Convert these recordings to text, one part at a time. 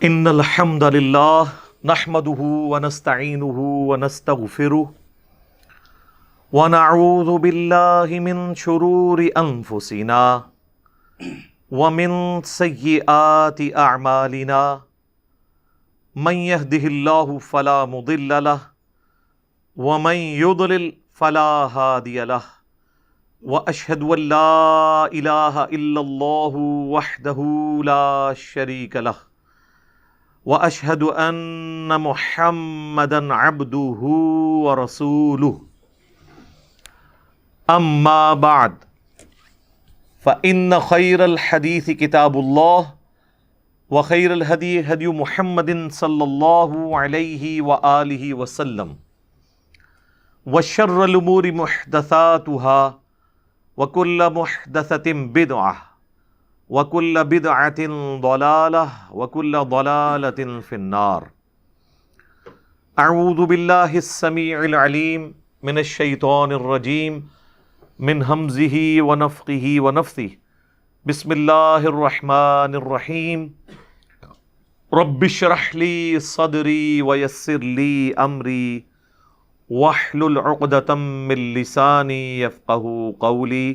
ان الحمد للہ نحمده ونستعینه ونستغفره ونعوذ باللہ من شرور انفسنا ومن سیئات اعمالنا من يهده اللہ فلا مضل له ومن يضلل فلا هادی له واشهد ان لا الہ الا اللہ وحدہ لا شریک له واشهد ان محمدا عبده ورسوله اما بعد فان خير الحديث كتاب الله وخير الهدي هدي محمد صلى الله عليه وآله وسلم وشر الامور محدثاتها وكل محدثة بدعة وَكُلَّ بِدْعَةٍ ضَلَالَةٍ وَكُلَّ ضَلَالَةٍ فِي النَّارِ اعوذ باللہ السمیع العلیم من الشیطان الرجیم من ہمزہ ونفخہ ونفثہ بسم اللہ الرحمن الرحیم رب اشرح لی صدری ویسر لی امری واحلل عقدۃ من لسانی یفقہوا قولی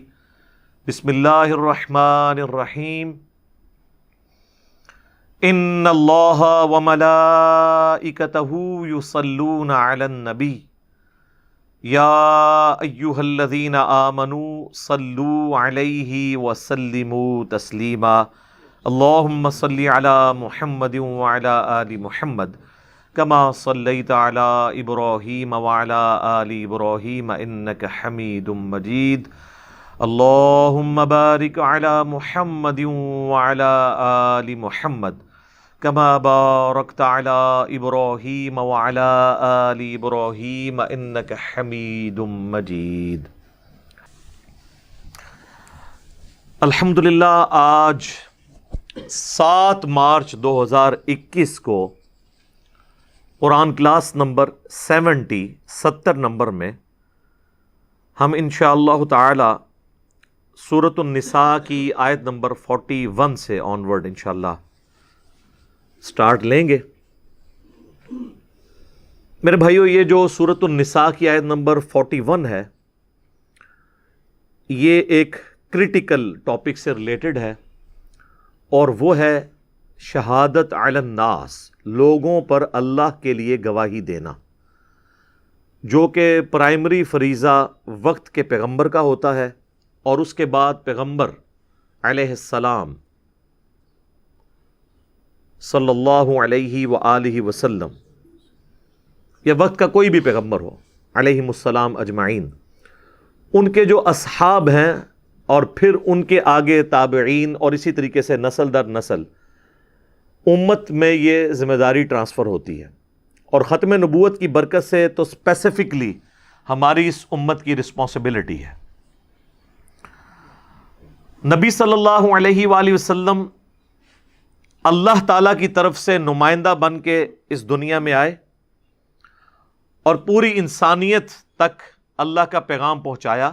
بسم اللہ الرحمن الرحیم ان اللہ وملائکتہ یصلون علی النبی یا ایہا الذین آمنوا صلوا علیہ وسلموا تسلیما اللہم صل علی محمد وعلی آل محمد کما صلیت علی ابراہیم وعلی آل ابراہیم انک حمید مجید اللہم بارک علی محمد وعلی آل محمد کما بارکت علی ابراہیم وعلی آل ابراہیم انک حمید مجید۔ الحمدللہ آج 7 مارچ 2021 کو قرآن کلاس نمبر 70 نمبر میں ہم انشاءاللہ تعالی سورۃ النساء کی آیت نمبر 41 سے آنورڈ انشاءاللہ سٹارٹ لیں گے۔ میرے بھائیو، یہ جو سورۃ النساء کی آیت نمبر 41 ہے، یہ ایک کریٹیکل ٹاپک سے ریلیٹڈ ہے، اور وہ ہے شہادت علی الناس، لوگوں پر اللہ کے لیے گواہی دینا، جو کہ پرائمری فریضہ وقت کے پیغمبر کا ہوتا ہے، اور اس کے بعد پیغمبر علیہ السلام صلی اللہ علیہ وآلہ وسلم، یا وقت کا کوئی بھی پیغمبر ہو علیہم السلام اجمعین، ان کے جو اصحاب ہیں، اور پھر ان کے آگے تابعین، اور اسی طریقے سے نسل در نسل امت میں یہ ذمہ داری ٹرانسفر ہوتی ہے، اور ختم نبوت کی برکت سے تو اسپیسیفکلی ہماری اس امت کی رسپانسبلٹی ہے۔ نبی صلی اللہ علیہ وآلہ وسلم اللہ تعالیٰ کی طرف سے نمائندہ بن کے اس دنیا میں آئے، اور پوری انسانیت تک اللہ کا پیغام پہنچایا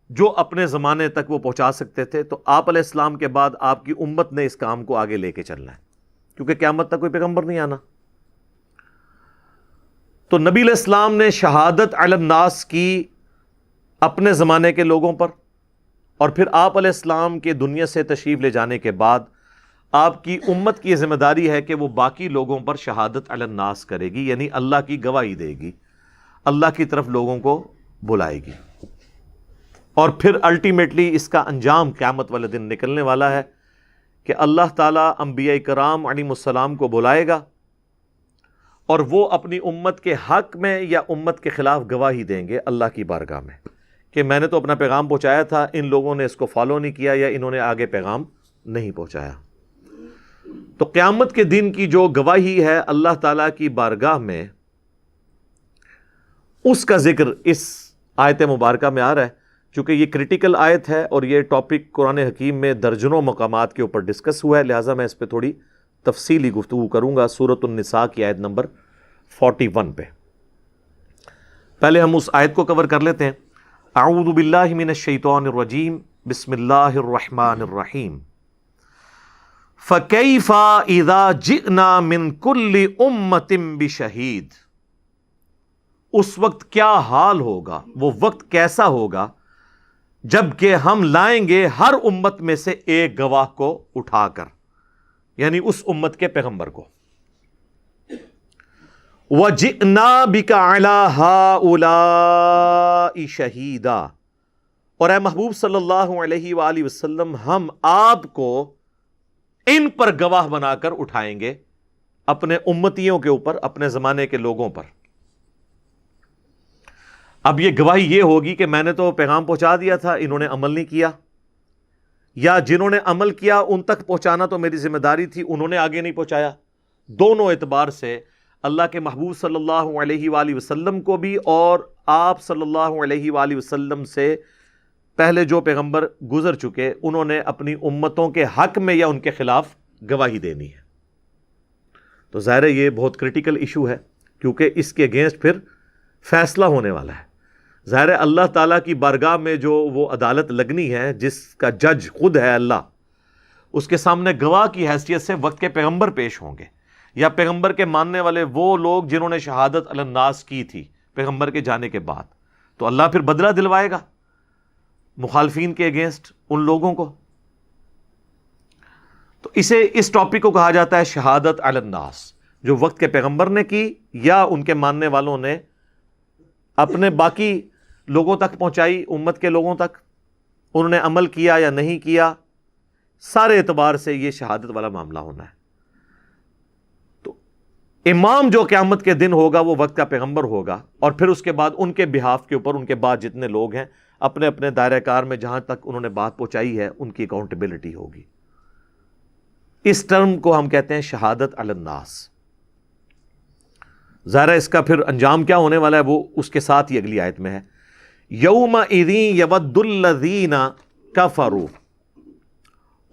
جو اپنے زمانے تک وہ پہنچا سکتے تھے۔ تو آپ علیہ السلام کے بعد آپ کی امت نے اس کام کو آگے لے کے چلنا ہے، کیونکہ قیامت تک کوئی پیغمبر نہیں آنا۔ تو نبی علیہ السلام نے شہادت علی الناس کی اپنے زمانے کے لوگوں پر، اور پھر آپ علیہ السلام کے دنیا سے تشریف لے جانے کے بعد آپ کی امت کی ذمہ داری ہے کہ وہ باقی لوگوں پر شہادت علی الناس کرے گی، یعنی اللہ کی گواہی دے گی، اللہ کی طرف لوگوں کو بلائے گی، اور پھر الٹیمیٹلی اس کا انجام قیامت والے دن نکلنے والا ہے کہ اللہ تعالیٰ انبیاء کرام علیہم السلام کو بلائے گا، اور وہ اپنی امت کے حق میں یا امت کے خلاف گواہی دیں گے اللہ کی بارگاہ میں کہ میں نے تو اپنا پیغام پہنچایا تھا، ان لوگوں نے اس کو فالو نہیں کیا، یا انہوں نے آگے پیغام نہیں پہنچایا۔ تو قیامت کے دن کی جو گواہی ہے اللہ تعالیٰ کی بارگاہ میں، اس کا ذکر اس آیت مبارکہ میں آ رہا ہے۔ چونکہ یہ کریٹیکل آیت ہے اور یہ ٹاپک قرآن حکیم میں درجنوں مقامات کے اوپر ڈسکس ہوا ہے، لہٰذا میں اس پہ تھوڑی تفصیلی گفتگو کروں گا سورۃ النساء کی آیت نمبر 41 پہ۔ پہلے ہم اس آیت کو کور کر لیتے ہیں۔ اعوذ باللہ من الشیطان الرجیم، بسم اللہ الرحمن الرحیم۔ فَكَيْفَ إِذَا جِئْنَا مِن كُلِّ أُمَّةٍ بِشَهِيدٍ، اس وقت کیا حال ہوگا، وہ وقت کیسا ہوگا جب کہ ہم لائیں گے ہر امت میں سے ایک گواہ کو اٹھا کر، یعنی اس امت کے پیغمبر کو. وَجِئْنَا بِكَ عَلَىٰ هَٰؤُلَاءِ شَهِيدًا، اور اے محبوب صلی اللہ علیہ وآلہ وسلم ہم آپ کو ان پر گواہ بنا کر اٹھائیں گے، اپنے امتیوں کے اوپر، اپنے زمانے کے لوگوں پر. اب یہ گواہی یہ ہوگی کہ میں نے تو پیغام پہنچا دیا تھا، انہوں نے عمل نہیں کیا، یا جنہوں نے عمل کیا ان تک پہنچانا تو میری ذمہ داری تھی، انہوں نے آگے نہیں پہنچایا. دونوں اعتبار سے اللہ کے محبوب صلی اللہ علیہ وآلہ وسلم کو بھی اور آپ صلی اللہ علیہ وآلہ وسلم سے پہلے جو پیغمبر گزر چکے انہوں نے اپنی امتوں کے حق میں یا ان کے خلاف گواہی دینی ہے. تو ظاہر ہے یہ بہت کرٹیکل ایشو ہے، کیونکہ اس کے اگینسٹ پھر فیصلہ ہونے والا ہے. ظاہر ہے اللہ تعالیٰ کی بارگاہ میں جو وہ عدالت لگنی ہے، جس کا جج خود ہے اللہ، اس کے سامنے گواہ کی حیثیت سے وقت کے پیغمبر پیش ہوں گے، یا پیغمبر کے ماننے والے وہ لوگ جنہوں نے شہادت علی الناس کی تھی پیغمبر کے جانے کے بعد. تو اللہ پھر بدلہ دلوائے گا مخالفین کے اگینسٹ ان لوگوں کو. تو اس ٹاپک کو کہا جاتا ہے شہادت علی الناس، جو وقت کے پیغمبر نے کی یا ان کے ماننے والوں نے اپنے باقی لوگوں تک پہنچائی، امت کے لوگوں تک انہوں نے عمل کیا یا نہیں کیا، سارے اعتبار سے یہ شہادت والا معاملہ ہونا ہے. تو امام جو قیامت کے دن ہوگا وہ وقت کا پیغمبر ہوگا، اور پھر اس کے بعد ان کے بہاف کے اوپر ان کے بعد جتنے لوگ ہیں اپنے اپنے دائرہ کار میں جہاں تک انہوں نے بات پہنچائی ہے ان کی اکاؤنٹیبلٹی ہوگی. اس ٹرم کو ہم کہتے ہیں شہادت علی الناس. ظاہر ہے اس کا پھر انجام کیا ہونے والا ہے وہ اس کے ساتھ ہی اگلی آیت میں ہے. یومئذ یود الذین کفروا،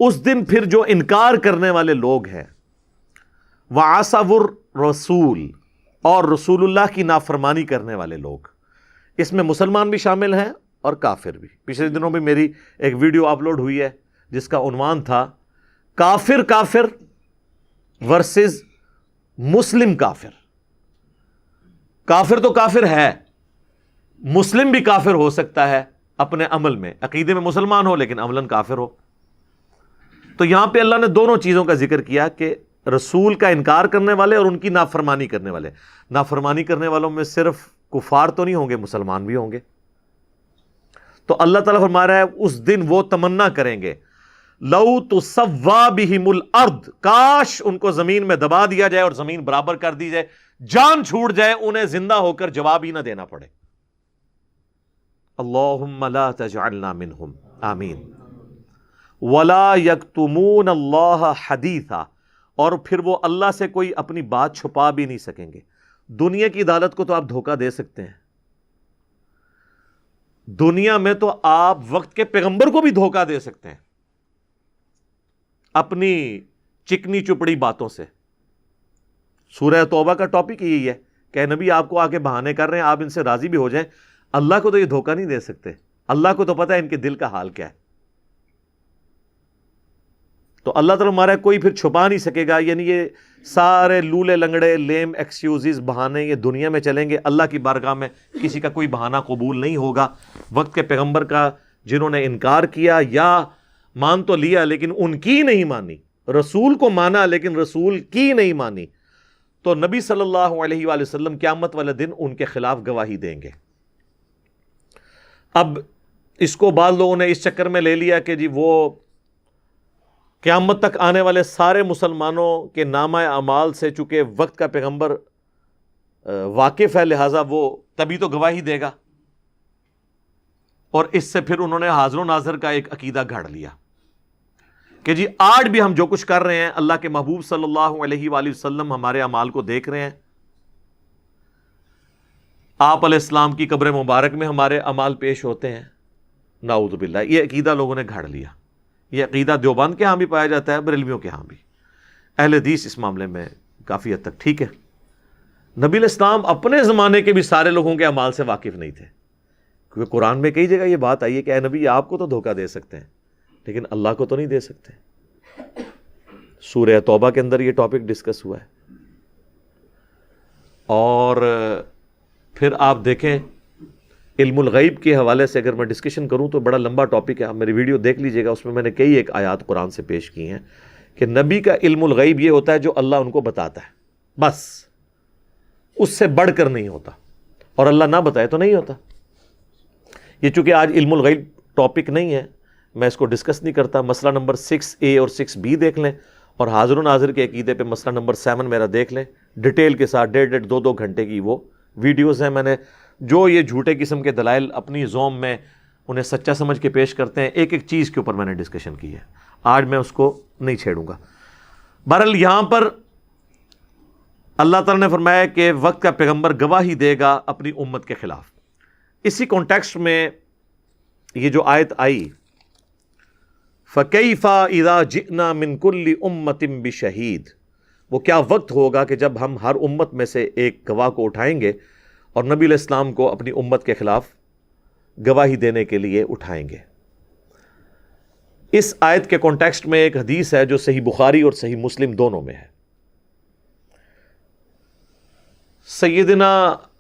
اس دن پھر جو انکار کرنے والے لوگ ہیں، وعصوا الرسول، اور رسول اللہ کی نافرمانی کرنے والے لوگ، اس میں مسلمان بھی شامل ہیں اور کافر بھی. پچھلے دنوں بھی میری ایک ویڈیو اپلوڈ ہوئی ہے جس کا عنوان تھا کافر ورسز مسلم کافر. کافر تو کافر ہے، مسلم بھی کافر ہو سکتا ہے اپنے عمل میں، عقیدے میں مسلمان ہو لیکن عملاً کافر ہو. تو یہاں پہ اللہ نے دونوں چیزوں کا ذکر کیا کہ رسول کا انکار کرنے والے اور ان کی نافرمانی کرنے والے. نافرمانی کرنے والوں میں صرف کفار تو نہیں ہوں گے، مسلمان بھی ہوں گے. تو اللہ تعالیٰ فرما رہا ہے اس دن وہ تمنا کریں گے، لو تسوا بہم الارض، کاش ان کو زمین میں دبا دیا جائے اور زمین برابر کر دی جائے، جان چھوٹ جائے، انہیں زندہ ہو کر جواب ہی نہ دینا پڑے. اللہم لا تجعلنا منہم، آمین. ولا یکتمون اللہ حدیثا، اور پھر وہ اللہ سے کوئی اپنی بات چھپا بھی نہیں سکیں گے. دنیا کی عدالت کو تو آپ دھوکہ دے سکتے ہیں، دنیا میں تو آپ وقت کے پیغمبر کو بھی دھوکہ دے سکتے ہیں اپنی چکنی چپڑی باتوں سے. سورہ توبہ کا ٹاپک یہی ہے کہ نبی آپ کو آگے بہانے کر رہے ہیں، آپ ان سے راضی بھی ہو جائیں. اللہ کو تو یہ دھوکہ نہیں دے سکتے، اللہ کو تو پتہ ہے ان کے دل کا حال کیا ہے. تو اللہ تعالیٰ ہمارا کوئی پھر چھپا نہیں سکے گا. یعنی یہ سارے لولے لنگڑے لیم ایکسکیوزز بہانے یہ دنیا میں چلیں گے، اللہ کی بارگاہ میں کسی کا کوئی بہانہ قبول نہیں ہوگا. وقت کے پیغمبر کا جنہوں نے انکار کیا یا مان تو لیا لیکن ان کی نہیں مانی، رسول کو مانا لیکن رسول کی نہیں مانی، تو نبی صلی اللہ علیہ وآلہ وسلم قیامت والے دن ان کے خلاف گواہی دیں گے. اب اس کو بعض لوگوں نے اس چکر میں لے لیا کہ جی وہ قیامت تک آنے والے سارے مسلمانوں کے نامہ اعمال سے چونکہ وقت کا پیغمبر واقف ہے لہٰذا وہ تبھی تو گواہی دے گا، اور اس سے پھر انہوں نے حاضر و ناظر کا ایک عقیدہ گھڑ لیا کہ جی آج بھی ہم جو کچھ کر رہے ہیں اللہ کے محبوب صلی اللہ علیہ وآلہ وسلم ہمارے اعمال کو دیکھ رہے ہیں، آپ علیہ السلام کی قبر مبارک میں ہمارے اعمال پیش ہوتے ہیں. نعوذ باللہ، یہ عقیدہ لوگوں نے گھڑ لیا. یہ عقیدہ دیوبند کے ہاں بھی پایا جاتا ہے، بریلویوں کے ہاں بھی. اہل حدیث اس معاملے میں کافی حد تک ٹھیک ہے. نبی علیہ السلام اپنے زمانے کے بھی سارے لوگوں کے اعمال سے واقف نہیں تھے، کیونکہ قرآن میں کئی جگہ یہ بات آئی ہے کہ اے نبی آپ کو تو دھوکہ دے سکتے ہیں لیکن اللہ کو تو نہیں دے سکتے. سورہ توبہ کے اندر یہ ٹاپک ڈسکس ہوا ہے. اور پھر آپ دیکھیں علم الغیب کے حوالے سے اگر میں ڈسکشن کروں تو بڑا لمبا ٹاپک ہے, آپ میری ویڈیو دیکھ لیجئے گا, اس میں میں نے کئی ایک آیات قرآن سے پیش کی ہیں کہ نبی کا علم الغیب یہ ہوتا ہے جو اللہ ان کو بتاتا ہے, بس اس سے بڑھ کر نہیں ہوتا, اور اللہ نہ بتائے تو نہیں ہوتا. یہ چونکہ آج علم الغیب ٹاپک نہیں ہے, میں اس کو ڈسکس نہیں کرتا. مسئلہ نمبر 6A اور 6B دیکھ لیں, اور حاضر و ناظر کے عقیدے پہ مسئلہ نمبر 7 میرا دیکھ لیں ڈیٹیل کے ساتھ. 1.5 گھنٹے کی وہ ویڈیوز ہیں. میں نے جو یہ جھوٹے قسم کے دلائل اپنی زوم میں انہیں سچا سمجھ کے پیش کرتے ہیں, ایک ایک چیز کے اوپر میں نے ڈسکشن کی ہے. آج میں اس کو نہیں چھیڑوں گا. بہرحال یہاں پر اللہ تعالیٰ نے فرمایا کہ وقت کا پیغمبر گواہی دے گا اپنی امت کے خلاف. اسی کانٹیکسٹ میں یہ جو آیت آئی فَكَيْفَ إِذَا جِئْنَا مِن كُلِّ أُمَّةٍ بِشَهِيدٍ, وہ کیا وقت ہوگا کہ جب ہم ہر امت میں سے ایک گواہ کو اٹھائیں گے اور نبی علیہ السلام کو اپنی امت کے خلاف گواہی دینے کے لیے اٹھائیں گے. اس آیت کے کانٹیکسٹ میں ایک حدیث ہے جو صحیح بخاری اور صحیح مسلم دونوں میں ہے. سیدنا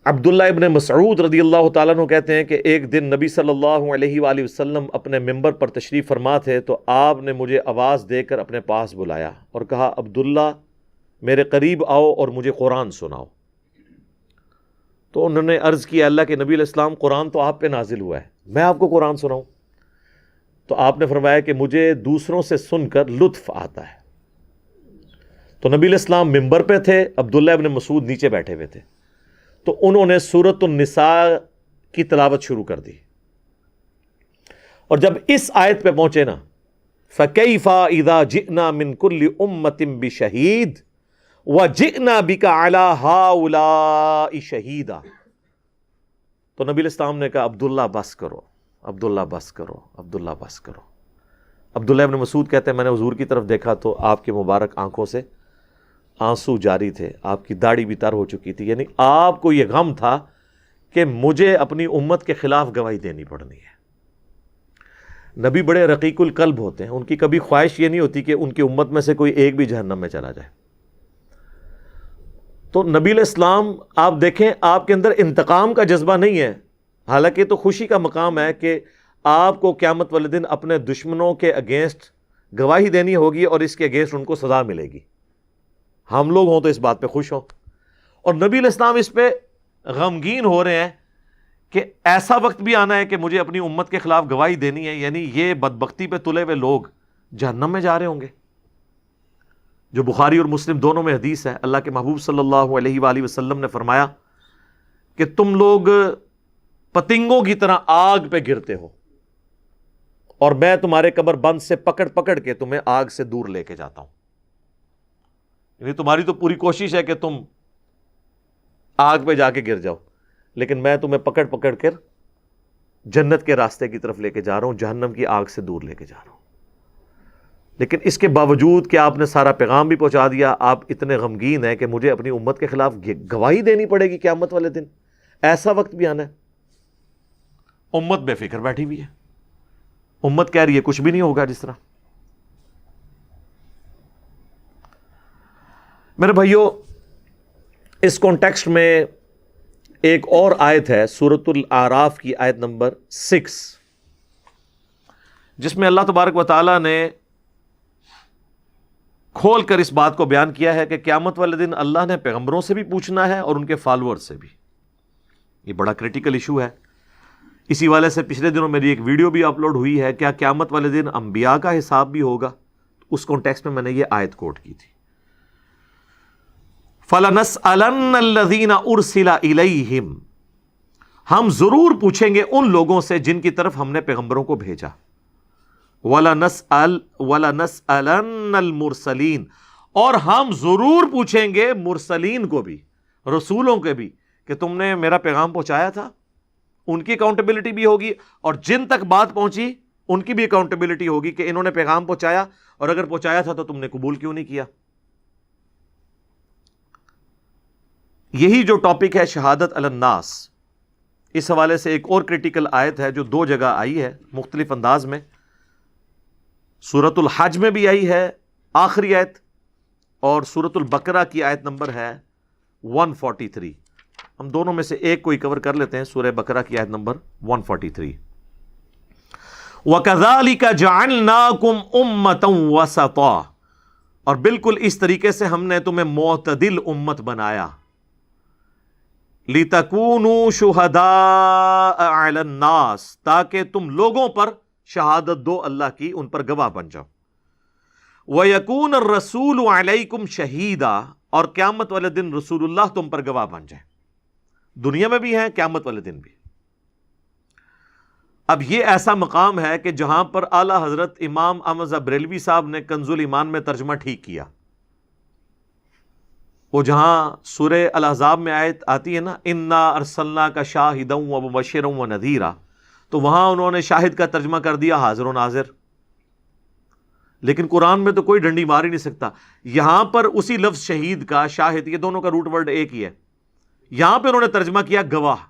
عبداللہ ابن مسعود رضی اللہ تعالیٰ عنہ کہتے ہیں کہ ایک دن نبی صلی اللہ علیہ وآلہ وسلم اپنے ممبر پر تشریف فرما تھے تو آپ نے مجھے آواز دے کر اپنے پاس بلایا اور کہا عبداللہ میرے قریب آؤ اور مجھے قرآن سناؤ. تو انہوں نے عرض کیا اللہ کے نبی علیہ السلام قرآن تو آپ پہ نازل ہوا ہے, میں آپ کو قرآن سناؤں؟ تو آپ نے فرمایا کہ مجھے دوسروں سے سن کر لطف آتا ہے. تو نبی علیہ السلام ممبر پہ تھے, عبداللہ ابن مسعود نیچے بیٹھے ہوئے تھے, تو انہوں نے سورۃ النساء کی تلاوت شروع کر دی. اور جب اس آیت پہ پہنچے نا فَكَيْفَ إِذَا جِئْنَا مِن كُلِّ أُمَّةٍ بِشَهِيدٍ وَجِئْنَا بِكَ عَلَى هَؤُلَاءِ شَهِيدًا, تو نبی علیہ السلام نے کہا عبداللہ بس کرو, عبداللہ بس کرو, عبداللہ بس کرو. عبداللہ ابن مسعود کہتے ہیں میں نے حضور کی طرف دیکھا تو آپ کے مبارک آنکھوں سے آنسو جاری تھے, آپ کی داڑھی بھی تر ہو چکی تھی, یعنی آپ کو یہ غم تھا کہ مجھے اپنی امت کے خلاف گواہی دینی پڑنی ہے. نبی بڑے رقیق القلب ہوتے ہیں, ان کی کبھی خواہش یہ نہیں ہوتی کہ ان کی امت میں سے کوئی ایک بھی جہنم میں چلا جائے. تو نبی علیہ السلام آپ دیکھیں آپ کے اندر انتقام کا جذبہ نہیں ہے, حالانکہ تو خوشی کا مقام ہے کہ آپ کو قیامت والے دن اپنے دشمنوں کے اگینسٹ گواہی دینی ہوگی اور اس کے اگینسٹ ان کو سزا ملے گی. ہم لوگ ہوں تو اس بات پہ خوش ہوں, اور نبی علیہ السلام اس پہ غمگین ہو رہے ہیں کہ ایسا وقت بھی آنا ہے کہ مجھے اپنی امت کے خلاف گواہی دینی ہے, یعنی یہ بدبختی پہ تلے ہوئے لوگ جہنم میں جا رہے ہوں گے. جو بخاری اور مسلم دونوں میں حدیث ہے, اللہ کے محبوب صلی اللہ علیہ وآلہ وسلم نے فرمایا کہ تم لوگ پتنگوں کی طرح آگ پہ گرتے ہو اور میں تمہارے کمر بند سے پکڑ پکڑ کے تمہیں آگ سے دور لے کے جاتا ہوں. یعنی تمہاری تو پوری کوشش ہے کہ تم آگ پہ جا کے گر جاؤ, لیکن میں تمہیں پکڑ پکڑ کر جنت کے راستے کی طرف لے کے جا رہا ہوں, جہنم کی آگ سے دور لے کے جا رہا ہوں. لیکن اس کے باوجود کہ آپ نے سارا پیغام بھی پہنچا دیا, آپ اتنے غمگین ہیں کہ مجھے اپنی امت کے خلاف گواہی دینی پڑے گی قیامت والے دن. ایسا وقت بھی آنا ہے. امت بے فکر بیٹھی ہوئی ہے, امت کہہ رہی ہے کچھ بھی نہیں ہوگا. جس طرح میرے بھائیو اس کانٹیکسٹ میں ایک اور آیت ہے سورۃ الاعراف کی آیت نمبر 6, جس میں اللہ تبارک و تعالیٰ نے کھول کر اس بات کو بیان کیا ہے کہ قیامت والے دن اللہ نے پیغمبروں سے بھی پوچھنا ہے اور ان کے فالوور سے بھی. یہ بڑا کریٹیکل ایشو ہے. اسی والے سے پچھلے دنوں میری ایک ویڈیو بھی اپلوڈ ہوئی ہے, کیا قیامت والے دن انبیاء کا حساب بھی ہوگا. اس کانٹیکسٹ میں میں نے یہ آیت کوٹ کی تھی. فَلَنَسْأَلَنَّ الَّذِينَ أُرْسِلَ إِلَيْهِمْ, ہم ضرور پوچھیں گے ان لوگوں سے جن کی طرف ہم نے پیغمبروں کو بھیجا. وَلَنَسْأَلَنَّ الْمُرْسَلِينَ, اور ہم ضرور پوچھیں گے مرسلین کو بھی, رسولوں کے بھی, کہ تم نے میرا پیغام پہنچایا تھا. ان کی اکاؤنٹیبلٹی بھی ہوگی, اور جن تک بات پہنچی ان کی بھی اکاؤنٹیبلٹی ہوگی کہ انہوں نے پیغام پہنچایا, اور اگر پہنچایا تھا تو تم نے قبول کیوں نہیں کیا. یہی جو ٹاپک ہے شہادت علی الناس, اس حوالے سے ایک اور کریٹیکل آیت ہے جو 2 جگہ آئی ہے مختلف انداز میں. سورۃ الحج میں بھی آئی ہے آخری آیت, اور سورۃ البقرہ کی آیت نمبر ہے 143. ہم دونوں میں سے ایک کوئی کور کر لیتے ہیں. سورہ بقرہ کی آیت نمبر 143. وَكَذَلِكَ جَعَلْنَاكُمْ أُمَّةً وَسَطًا, اور بالکل اس طریقے سے ہم نے تمہیں معتدل امت بنایا. لِتَكُونُوا شُهَدَاءَ عَلَى النَّاسِ, تاکہ تم لوگوں پر شہادت دو اللہ کی, ان پر گواہ بن جاؤ. وَيَكُونَ الرَّسُولُ عَلَيْكُمْ شَهِيدًا, اور قیامت والے دن رسول اللہ تم پر گواہ بن جائے. دنیا میں بھی ہیں, قیامت والے دن بھی. اب یہ ایسا مقام ہے کہ جہاں پر اعلیٰ حضرت امام احمد بریلوی صاحب نے کنز الایمان میں ترجمہ ٹھیک کیا. وہ جہاں سورہ الاحزاب میں آیت آتی ہے نا, انا ارسلناک شاہدا ومبشرا ونذیرا, تو وہاں انہوں نے شاہد کا ترجمہ کر دیا حاضر و ناظر. لیکن قرآن میں تو کوئی ڈنڈی مار ہی نہیں سکتا. یہاں پر اسی لفظ شہید کا, شاہد, یہ دونوں کا روٹ ورڈ ایک ہی ہے. یہاں پہ انہوں نے ترجمہ کیا گواہ,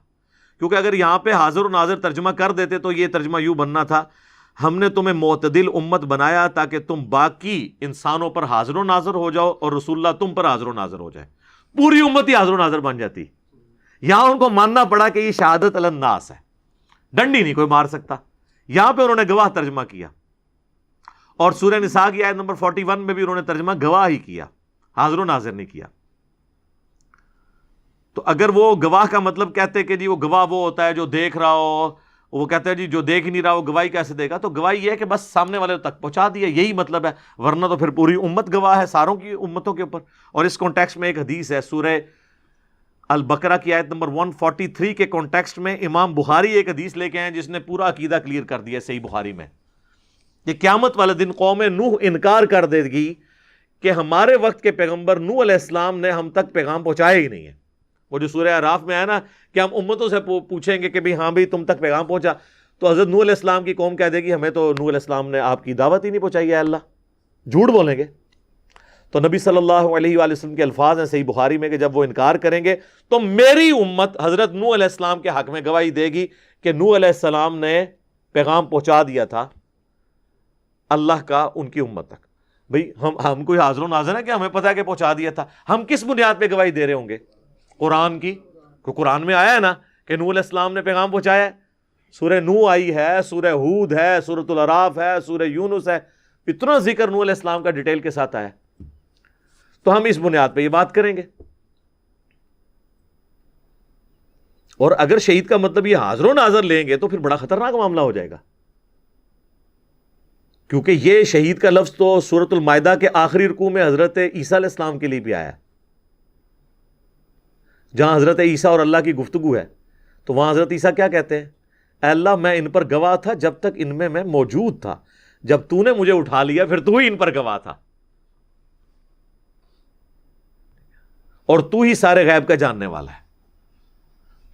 کیونکہ اگر یہاں پہ حاضر و ناظر ترجمہ کر دیتے تو یہ ترجمہ یوں بننا تھا, ہم نے تمہیں معتدل امت بنایا تاکہ تم باقی انسانوں پر حاضر و ناظر ہو جاؤ اور رسول اللہ تم پر حاضر و ناظر ہو جائے. پوری امت ہی حاضر و ناظر بن جاتی. یہاں ان کو ماننا پڑا کہ یہ شہادت علی الناس ہے, ڈنڈی نہیں کوئی مار سکتا. یہاں پہ انہوں نے گواہ ترجمہ کیا. اور سورہ نساء کی آیت نمبر 41 میں بھی انہوں نے ترجمہ گواہ ہی کیا, حاضر و ناظر نہیں کیا. تو اگر وہ گواہ کا مطلب کہتے کہ جی وہ گواہ وہ ہوتا ہے جو دیکھ رہا ہو, وہ کہتے ہیں جی جو دیکھ نہیں رہا وہ گواہی کیسے دے گا, تو گواہی یہ ہے کہ بس سامنے والے تک پہنچا دیا, یہی مطلب ہے. ورنہ تو پھر پوری امت گواہ ہے ساروں کی امتوں کے اوپر. اور اس کانٹیکسٹ میں ایک حدیث ہے سورہ البقرہ کی آیت نمبر 143 کے کانٹیکسٹ میں امام بخاری ایک حدیث لے کے آئے جس نے پورا عقیدہ کلیئر کر دیا صحیح بخاری میں, کہ قیامت والے دن قوم نوح انکار کر دے گی کہ ہمارے وقت کے پیغمبر نوح علیہ السلام نے ہم تک پیغام پہنچایا ہی نہیں ہے. وہ جو سورہ اعراف میں ہے نا کہ ہم امتوں سے پوچھیں گے کہ بھی ہاں بھی تم تک پیغام پہنچا, تو حضرت نوح علیہ السلام کی قوم کہہ دے گی ہمیں تو نوح علیہ السلام نے آپ کی دعوت ہی نہیں پہنچائی ہے اللہ, جھوٹ بولیں گے. تو نبی صلی اللہ علیہ وآلہ وسلم کے الفاظ ہیں صحیح بخاری میں کہ جب وہ انکار کریں گے تو میری امت حضرت نوح علیہ السلام کے حق میں گواہی دے گی کہ نوح علیہ السلام نے پیغام پہنچا دیا تھا اللہ کا ان کی امت تک. بھئی ہم کوئی حاضر و ناظر ہے کہ ہمیں پتہ ہے کہ پہنچا دیا تھا؟ ہم کس بنیاد پہ گواہی دے رہے ہوں گے؟ قرآن کی. قرآن میں آیا ہے نا کہ نوح علیہ السلام نے پیغام پہنچایا ہے. سورہ نوح آئی ہے, سورہ ہود ہے, سورۃ الاعراف ہے, سورہ یونس ہے, اتنا ذکر نوح علیہ السلام کا ڈیٹیل کے ساتھ آیا ہے. تو ہم اس بنیاد پہ یہ بات کریں گے. اور اگر شہید کا مطلب یہ حاضر و ناظر لیں گے تو پھر بڑا خطرناک معاملہ ہو جائے گا, کیونکہ یہ شہید کا لفظ تو سورۃ المائدہ کے آخری رکوع میں حضرت عیسیٰ علیہ السلام کے لیے بھی آیا ہے, جہاں حضرت عیسیٰ اور اللہ کی گفتگو ہے. تو وہاں حضرت عیسیٰ کیا کہتے ہیں؟ اے اللہ میں ان پر گواہ تھا جب تک ان میں موجود تھا, جب تو نے مجھے اٹھا لیا پھر تو ہی ان پر گواہ تھا, اور تو ہی سارے غیب کا جاننے والا ہے,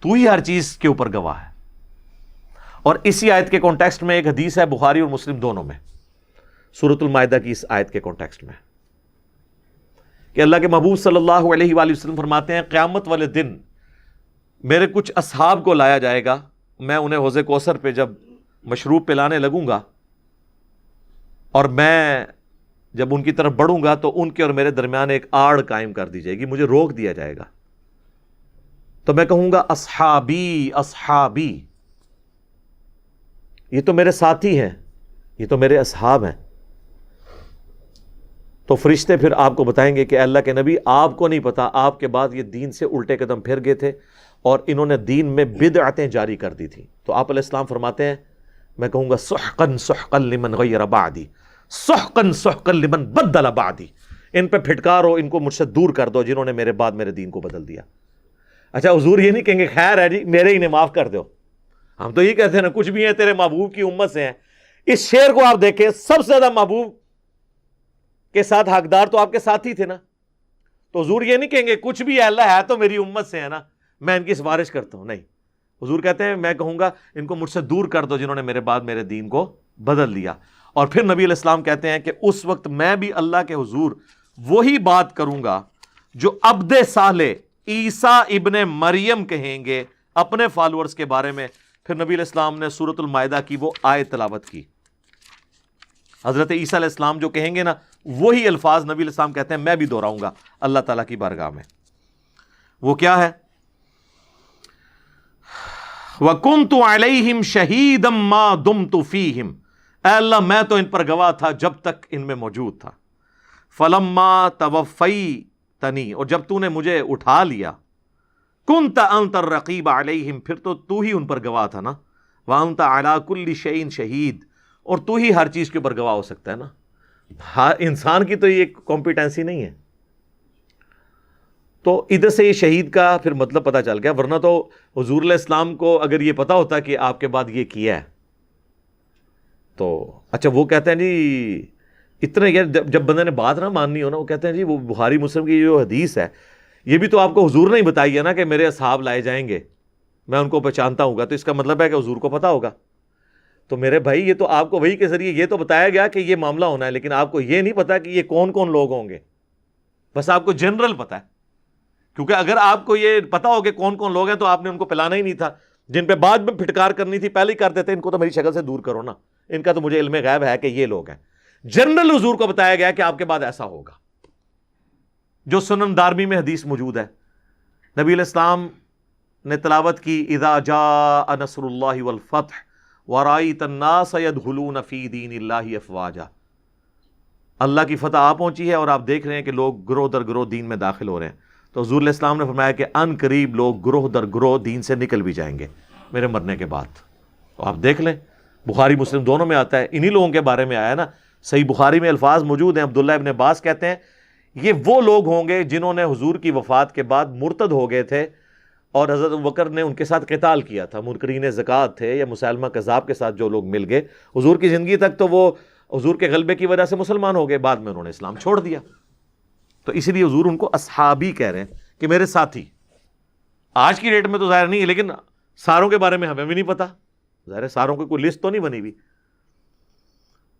تو ہی ہر چیز کے اوپر گواہ ہے. اور اسی آیت کے کانٹیکسٹ میں ایک حدیث ہے بخاری اور مسلم دونوں میں, سورۃ المائدہ کی اس آیت کے کانٹیکسٹ میں, کہ اللہ کے محبوب صلی اللہ علیہ وآلہ وسلم فرماتے ہیں قیامت والے دن میرے کچھ اصحاب کو لایا جائے گا, میں انہیں حوض کوثر پہ جب مشروب پلانے لگوں گا اور میں جب ان کی طرف بڑھوں گا تو ان کے اور میرے درمیان ایک آڑ قائم کر دی جائے گی, مجھے روک دیا جائے گا. تو میں کہوں گا اصحابی اصحابی, یہ تو میرے ساتھی ہیں, یہ تو میرے اصحاب ہیں. تو فرشتے پھر آپ کو بتائیں گے کہ اللہ کے نبی آپ کو نہیں پتا, آپ کے بعد یہ دین سے الٹے قدم پھر گئے تھے اور انہوں نے دین میں بدعتیں جاری کر دی تھیں. تو آپ علیہ السلام فرماتے ہیں میں کہوں گا سحقا سحقا لمن غیر بعدی, سحقا سحقا لمن بدل بعدی, ان پہ پھٹکارو, ان کو مجھ سے دور کر دو جنہوں نے میرے بعد میرے دین کو بدل دیا. اچھا حضور یہ نہیں کہیں گے خیر ہے جی میرے انہیں معاف کر دو, ہم تو یہ کہتے ہیں نا کچھ بھی ہیں تیرے محبوب کی امت سے ہیں. اس شعر کو آپ دیکھیں, سب سے زیادہ محبوب کے ساتھ حقدار تو آپ کے ساتھی تھے نا. تو حضور یہ نہیں کہیں گے کچھ بھی ہے اللہ ہے تو میری امت سے ہے نا, میں ان کی سفارش کرتا ہوں. نہیں, حضور کہتے ہیں میں کہوں گا ان کو مجھ سے دور کر دو جنہوں نے میرے بعد میرے دین کو بدل دیا. اور پھر نبی علیہ السلام کہتے ہیں کہ اس وقت میں بھی اللہ کے حضور وہی بات کروں گا جو عبد صالح عیسیٰ ابن مریم کہیں گے اپنے فالورز کے بارے میں. پھر نبی علیہ السلام نے سورۃ المائدہ کی وہ آیت تلاوت کی. حضرت عیسیٰ علیہ السلام جو کہیں گے نا وہی الفاظ نبی علیہ السلام کہتے ہیں میں بھی دہراؤں گا اللہ تعالیٰ کی بارگاہ میں. وہ کیا ہے؟ وَكُنْتُ عَلَيْهِمْ شَهِيدًا مَا دُمْتُ فِيهِمْ، اے اللہ میں تو ان پر گواہ تھا جب تک ان میں موجود تھا. فَلَمَّا تَوَفَّيْتَنِي، اور جب تو نے مجھے اٹھا لیا، كُنْتَ أَنْتَ الرَّقِيبَ عَلَيْهِمْ، پھر تو تو ہی ان پر گواہ تھا نا. وَأَنْتَ عَلَى كُلِّ شَيْءٍ شَهِيدٌ، اور تو ہی ہر چیز کے اوپر گواہ ہو سکتا ہے نا. انسان کی تو یہ کمپیٹنسی نہیں ہے. تو ادھر سے یہ شہید کا پھر مطلب پتہ چل گیا، ورنہ تو حضور علیہ السلام کو اگر یہ پتا ہوتا کہ آپ کے بعد یہ کیا ہے تو اچھا وہ کہتے ہیں جی اتنے، یار جب بندے نے بات نہ ماننی ہو نا، وہ کہتے ہیں جی وہ بخاری مسلم کی جو حدیث ہے یہ بھی تو آپ کو حضور نے ہی بتائی ہے نا کہ میرے اصحاب لائے جائیں گے، میں ان کو پہچانتا ہوں گا، تو اس کا مطلب ہے کہ حضور کو پتا ہوگا. تو میرے بھائی یہ تو آپ کو وحی کے ذریعے یہ تو بتایا گیا کہ یہ معاملہ ہونا ہے، لیکن آپ کو یہ نہیں پتا کہ یہ کون کون لوگ ہوں گے. بس آپ کو جنرل پتا ہے، کیونکہ اگر آپ کو یہ پتا ہو کہ کون کون لوگ ہیں تو آپ نے ان کو پلانا ہی نہیں تھا. جن پہ بعد میں پھٹکار کرنی تھی پہلے ہی کر دیتے، ان کو تو میری شکل سے دور کرو نا، ان کا تو مجھے علم غیب ہے کہ یہ لوگ ہیں. جنرل حضور کو بتایا گیا کہ آپ کے بعد ایسا ہوگا، جو سنن دارمی میں حدیث موجود ہے. نبی علیہ السلام نے تلاوت کی اذا جاء نصر اللہ والفتح ورأیت الناس يدخلون فی دین اللہ افواجا، اللہ کی فتح آ پہنچی ہے اور آپ دیکھ رہے ہیں کہ لوگ گروہ در گروہ دین میں داخل ہو رہے ہیں. تو حضور علیہ السلام نے فرمایا کہ ان قریب لوگ گروہ در گروہ دین سے نکل بھی جائیں گے میرے مرنے کے بعد. تو آپ دیکھ لیں بخاری مسلم دونوں میں آتا ہے، انہی لوگوں کے بارے میں آیا نا. صحیح بخاری میں الفاظ موجود ہیں. عبداللہ ابن عباس کہتے ہیں یہ وہ لوگ ہوں گے جنہوں نے حضور کی وفات کے بعد مرتد ہو گئے تھے اور حضرت ابوبکر نے ان کے ساتھ قتال کیا تھا. منکرین زکوٰۃ تھے یا مسلمہ کذاب کے ساتھ جو لوگ مل گئے حضور کی زندگی تک، تو وہ حضور کے غلبے کی وجہ سے مسلمان ہو گئے، بعد میں انہوں نے اسلام چھوڑ دیا. تو اسی لیے حضور ان کو اصحابی کہہ رہے ہیں کہ میرے ساتھی. آج کی ڈیٹ میں تو ظاہر نہیں ہے، لیکن ساروں کے بارے میں ہمیں بھی نہیں پتا، ظاہر ہے ساروں کی کوئی لسٹ تو نہیں بنی ہوئی.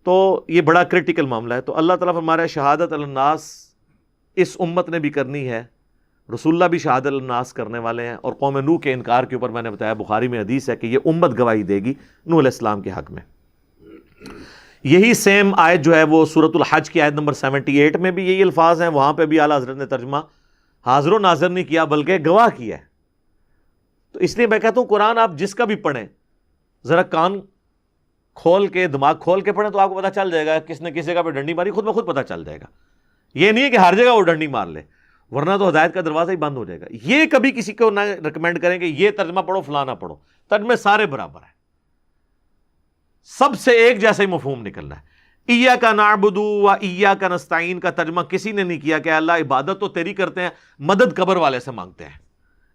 تو یہ بڑا کرٹیکل معاملہ ہے. تو اللہ تعالیٰ فرما رہا ہے شہادت علی الناس اس امت نے بھی کرنی ہے، رسول اللہ بھی شہادت علی الناس کرنے والے ہیں. اور قوم نوح کے انکار کے اوپر میں نے بتایا بخاری میں حدیث ہے کہ یہ امت گواہی دے گی نوح علیہ السلام کے حق میں. یہی سیم آیت جو ہے وہ سورۃ الحج کی آیت نمبر 78 میں بھی یہی الفاظ ہیں. وہاں پہ بھی اعلیٰ حضرت نے ترجمہ حاضر و ناظر نہیں کیا بلکہ گواہ کیا ہے. تو اس لیے میں کہتا ہوں قرآن آپ جس کا بھی پڑھیں ذرا کان کھول کے دماغ کھول کے پڑھیں تو آپ کو پتہ چل جائے گا کس نے کس جگہ پہ ڈنڈی ماری، خود بخود پتہ چل جائے گا. یہ نہیں ہے کہ ہر جگہ وہ ڈنڈی مار لے، ورنہ تو ہدایت کا دروازہ ہی بند ہو جائے گا. یہ کبھی کسی کو نہ ریکمینڈ کریں کہ یہ ترجمہ پڑھو فلانا پڑھو، ترجمے سارے برابر ہیں، سب سے ایک جیسا ہی مفہوم نکلنا ہے. ایاک نعبد و ایاک نستعین کا ترجمہ کسی نے نہیں کیا کہ اے اللہ عبادت تو تیری کرتے ہیں، مدد قبر والے سے مانگتے ہیں.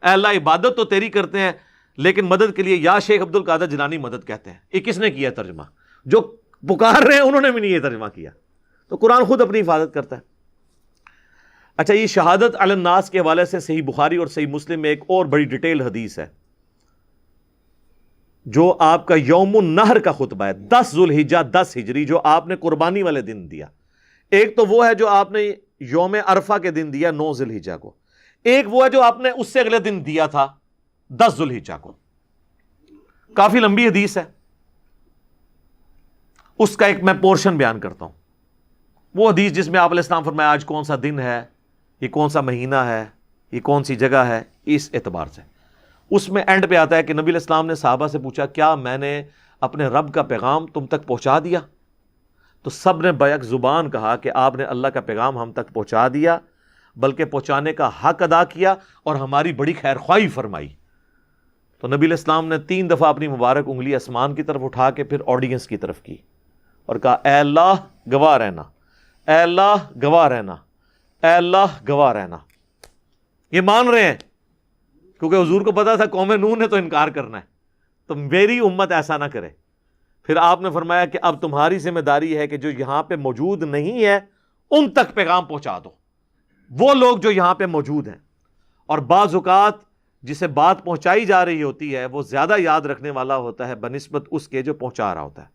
اے اللہ عبادت تو تیری کرتے ہیں لیکن مدد کے لیے یا شیخ عبد القادر جیلانی مدد کہتے ہیں. یہ کس نے کیا ترجمہ؟ جو پکار رہے ہیں انہوں نے بھی نہیں یہ ترجمہ کیا. تو قرآن خود اپنی حفاظت کرتا ہے. اچھا یہ شہادت علی الناس کے حوالے سے صحیح بخاری اور صحیح مسلم میں ایک اور بڑی ڈیٹیل حدیث ہے جو آپ کا یوم النحر کا خطبہ ہے، 10 ذوالحجہ 10 ہجری، جو آپ نے قربانی والے دن دیا. ایک تو وہ ہے جو آپ نے یوم عرفہ کے دن دیا 9 ذوالحجہ کو، ایک وہ ہے جو آپ نے اس سے اگلے دن دیا تھا 10 ذوالحجہ کو. کافی لمبی حدیث ہے، اس کا ایک میں پورشن بیان کرتا ہوں. وہ حدیث جس میں آپ علیہ السلام فرمایا آج کون سا دن ہے، یہ کون سا مہینہ ہے، یہ کون سی جگہ ہے، اس اعتبار سے. اس میں اینڈ پہ آتا ہے کہ نبی علیہ السلام نے صحابہ سے پوچھا کیا میں نے اپنے رب کا پیغام تم تک پہنچا دیا؟ تو سب نے بیک زبان کہا کہ آپ نے اللہ کا پیغام ہم تک پہنچا دیا، بلکہ پہنچانے کا حق ادا کیا اور ہماری بڑی خیر خواہی فرمائی. تو نبی علیہ السلام نے 3 دفعہ اپنی مبارک انگلی آسمان کی طرف اٹھا کے پھر آڈینس کی طرف کی اور کہا اے اللہ گواہ رہنا، اے اللہ گواہ رہنا، اے اللہ گواہ رہنا. یہ مان رہے ہیں کیونکہ حضور کو پتا تھا قوم نوح نے تو انکار کرنا ہے، تو میری امت ایسا نہ کرے. پھر آپ نے فرمایا کہ اب تمہاری ذمہ داری ہے کہ جو یہاں پہ موجود نہیں ہے ان تک پیغام پہنچا دو، وہ لوگ جو یہاں پہ موجود ہیں. اور بعض اوقات جسے بات پہنچائی جا رہی ہوتی ہے وہ زیادہ یاد رکھنے والا ہوتا ہے بنسبت اس کے جو پہنچا رہا ہوتا ہے.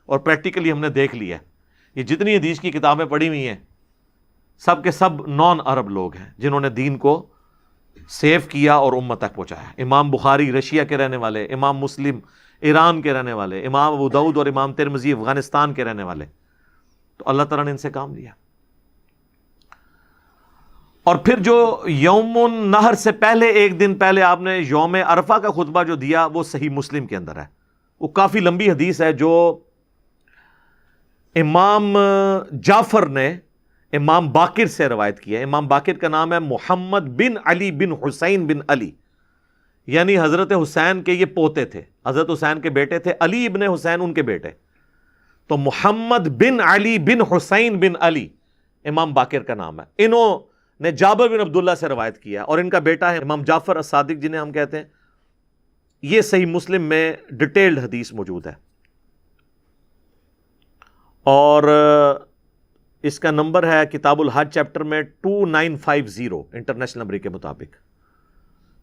اور پریکٹیکلی ہم نے دیکھ لیا ہے، یہ جتنی حدیث کی کتابیں پڑھی ہوئی ہیں سب کے سب نان عرب لوگ ہیں جنہوں نے دین کو سیو کیا اور امت تک پہنچایا. امام بخاری رشیا کے رہنے والے، امام مسلم ایران کے رہنے والے، امام ابو داؤد اور امام ترمذی افغانستان کے رہنے والے. تو اللہ تعالیٰ نے ان سے کام لیا. اور پھر جو یوم النحر سے پہلے ایک دن پہلے آپ نے یوم عرفہ کا خطبہ جو دیا وہ صحیح مسلم کے اندر ہے، وہ کافی لمبی حدیث ہے جو امام جعفر نے امام باقر سے روایت کی ہے. امام باقر کا نام ہے محمد بن علی بن حسین بن علی، یعنی حضرت حسین کے یہ پوتے تھے، حضرت حسین کے بیٹے تھے، علی ابن حسین ان کے بیٹے. تو محمد بن علی بن حسین بن علی امام باقر کا نام ہے. انہوں نے جابر بن عبداللہ سے روایت کیا اور ان کا بیٹا ہے امام جعفر الصادق جنہیں ہم کہتے ہیں. یہ صحیح مسلم میں ڈیٹیلڈ حدیث موجود ہے اور اس کا نمبر ہے کتاب الحج چیپٹر میں 2950 انٹرنیشنل نمبر کے مطابق.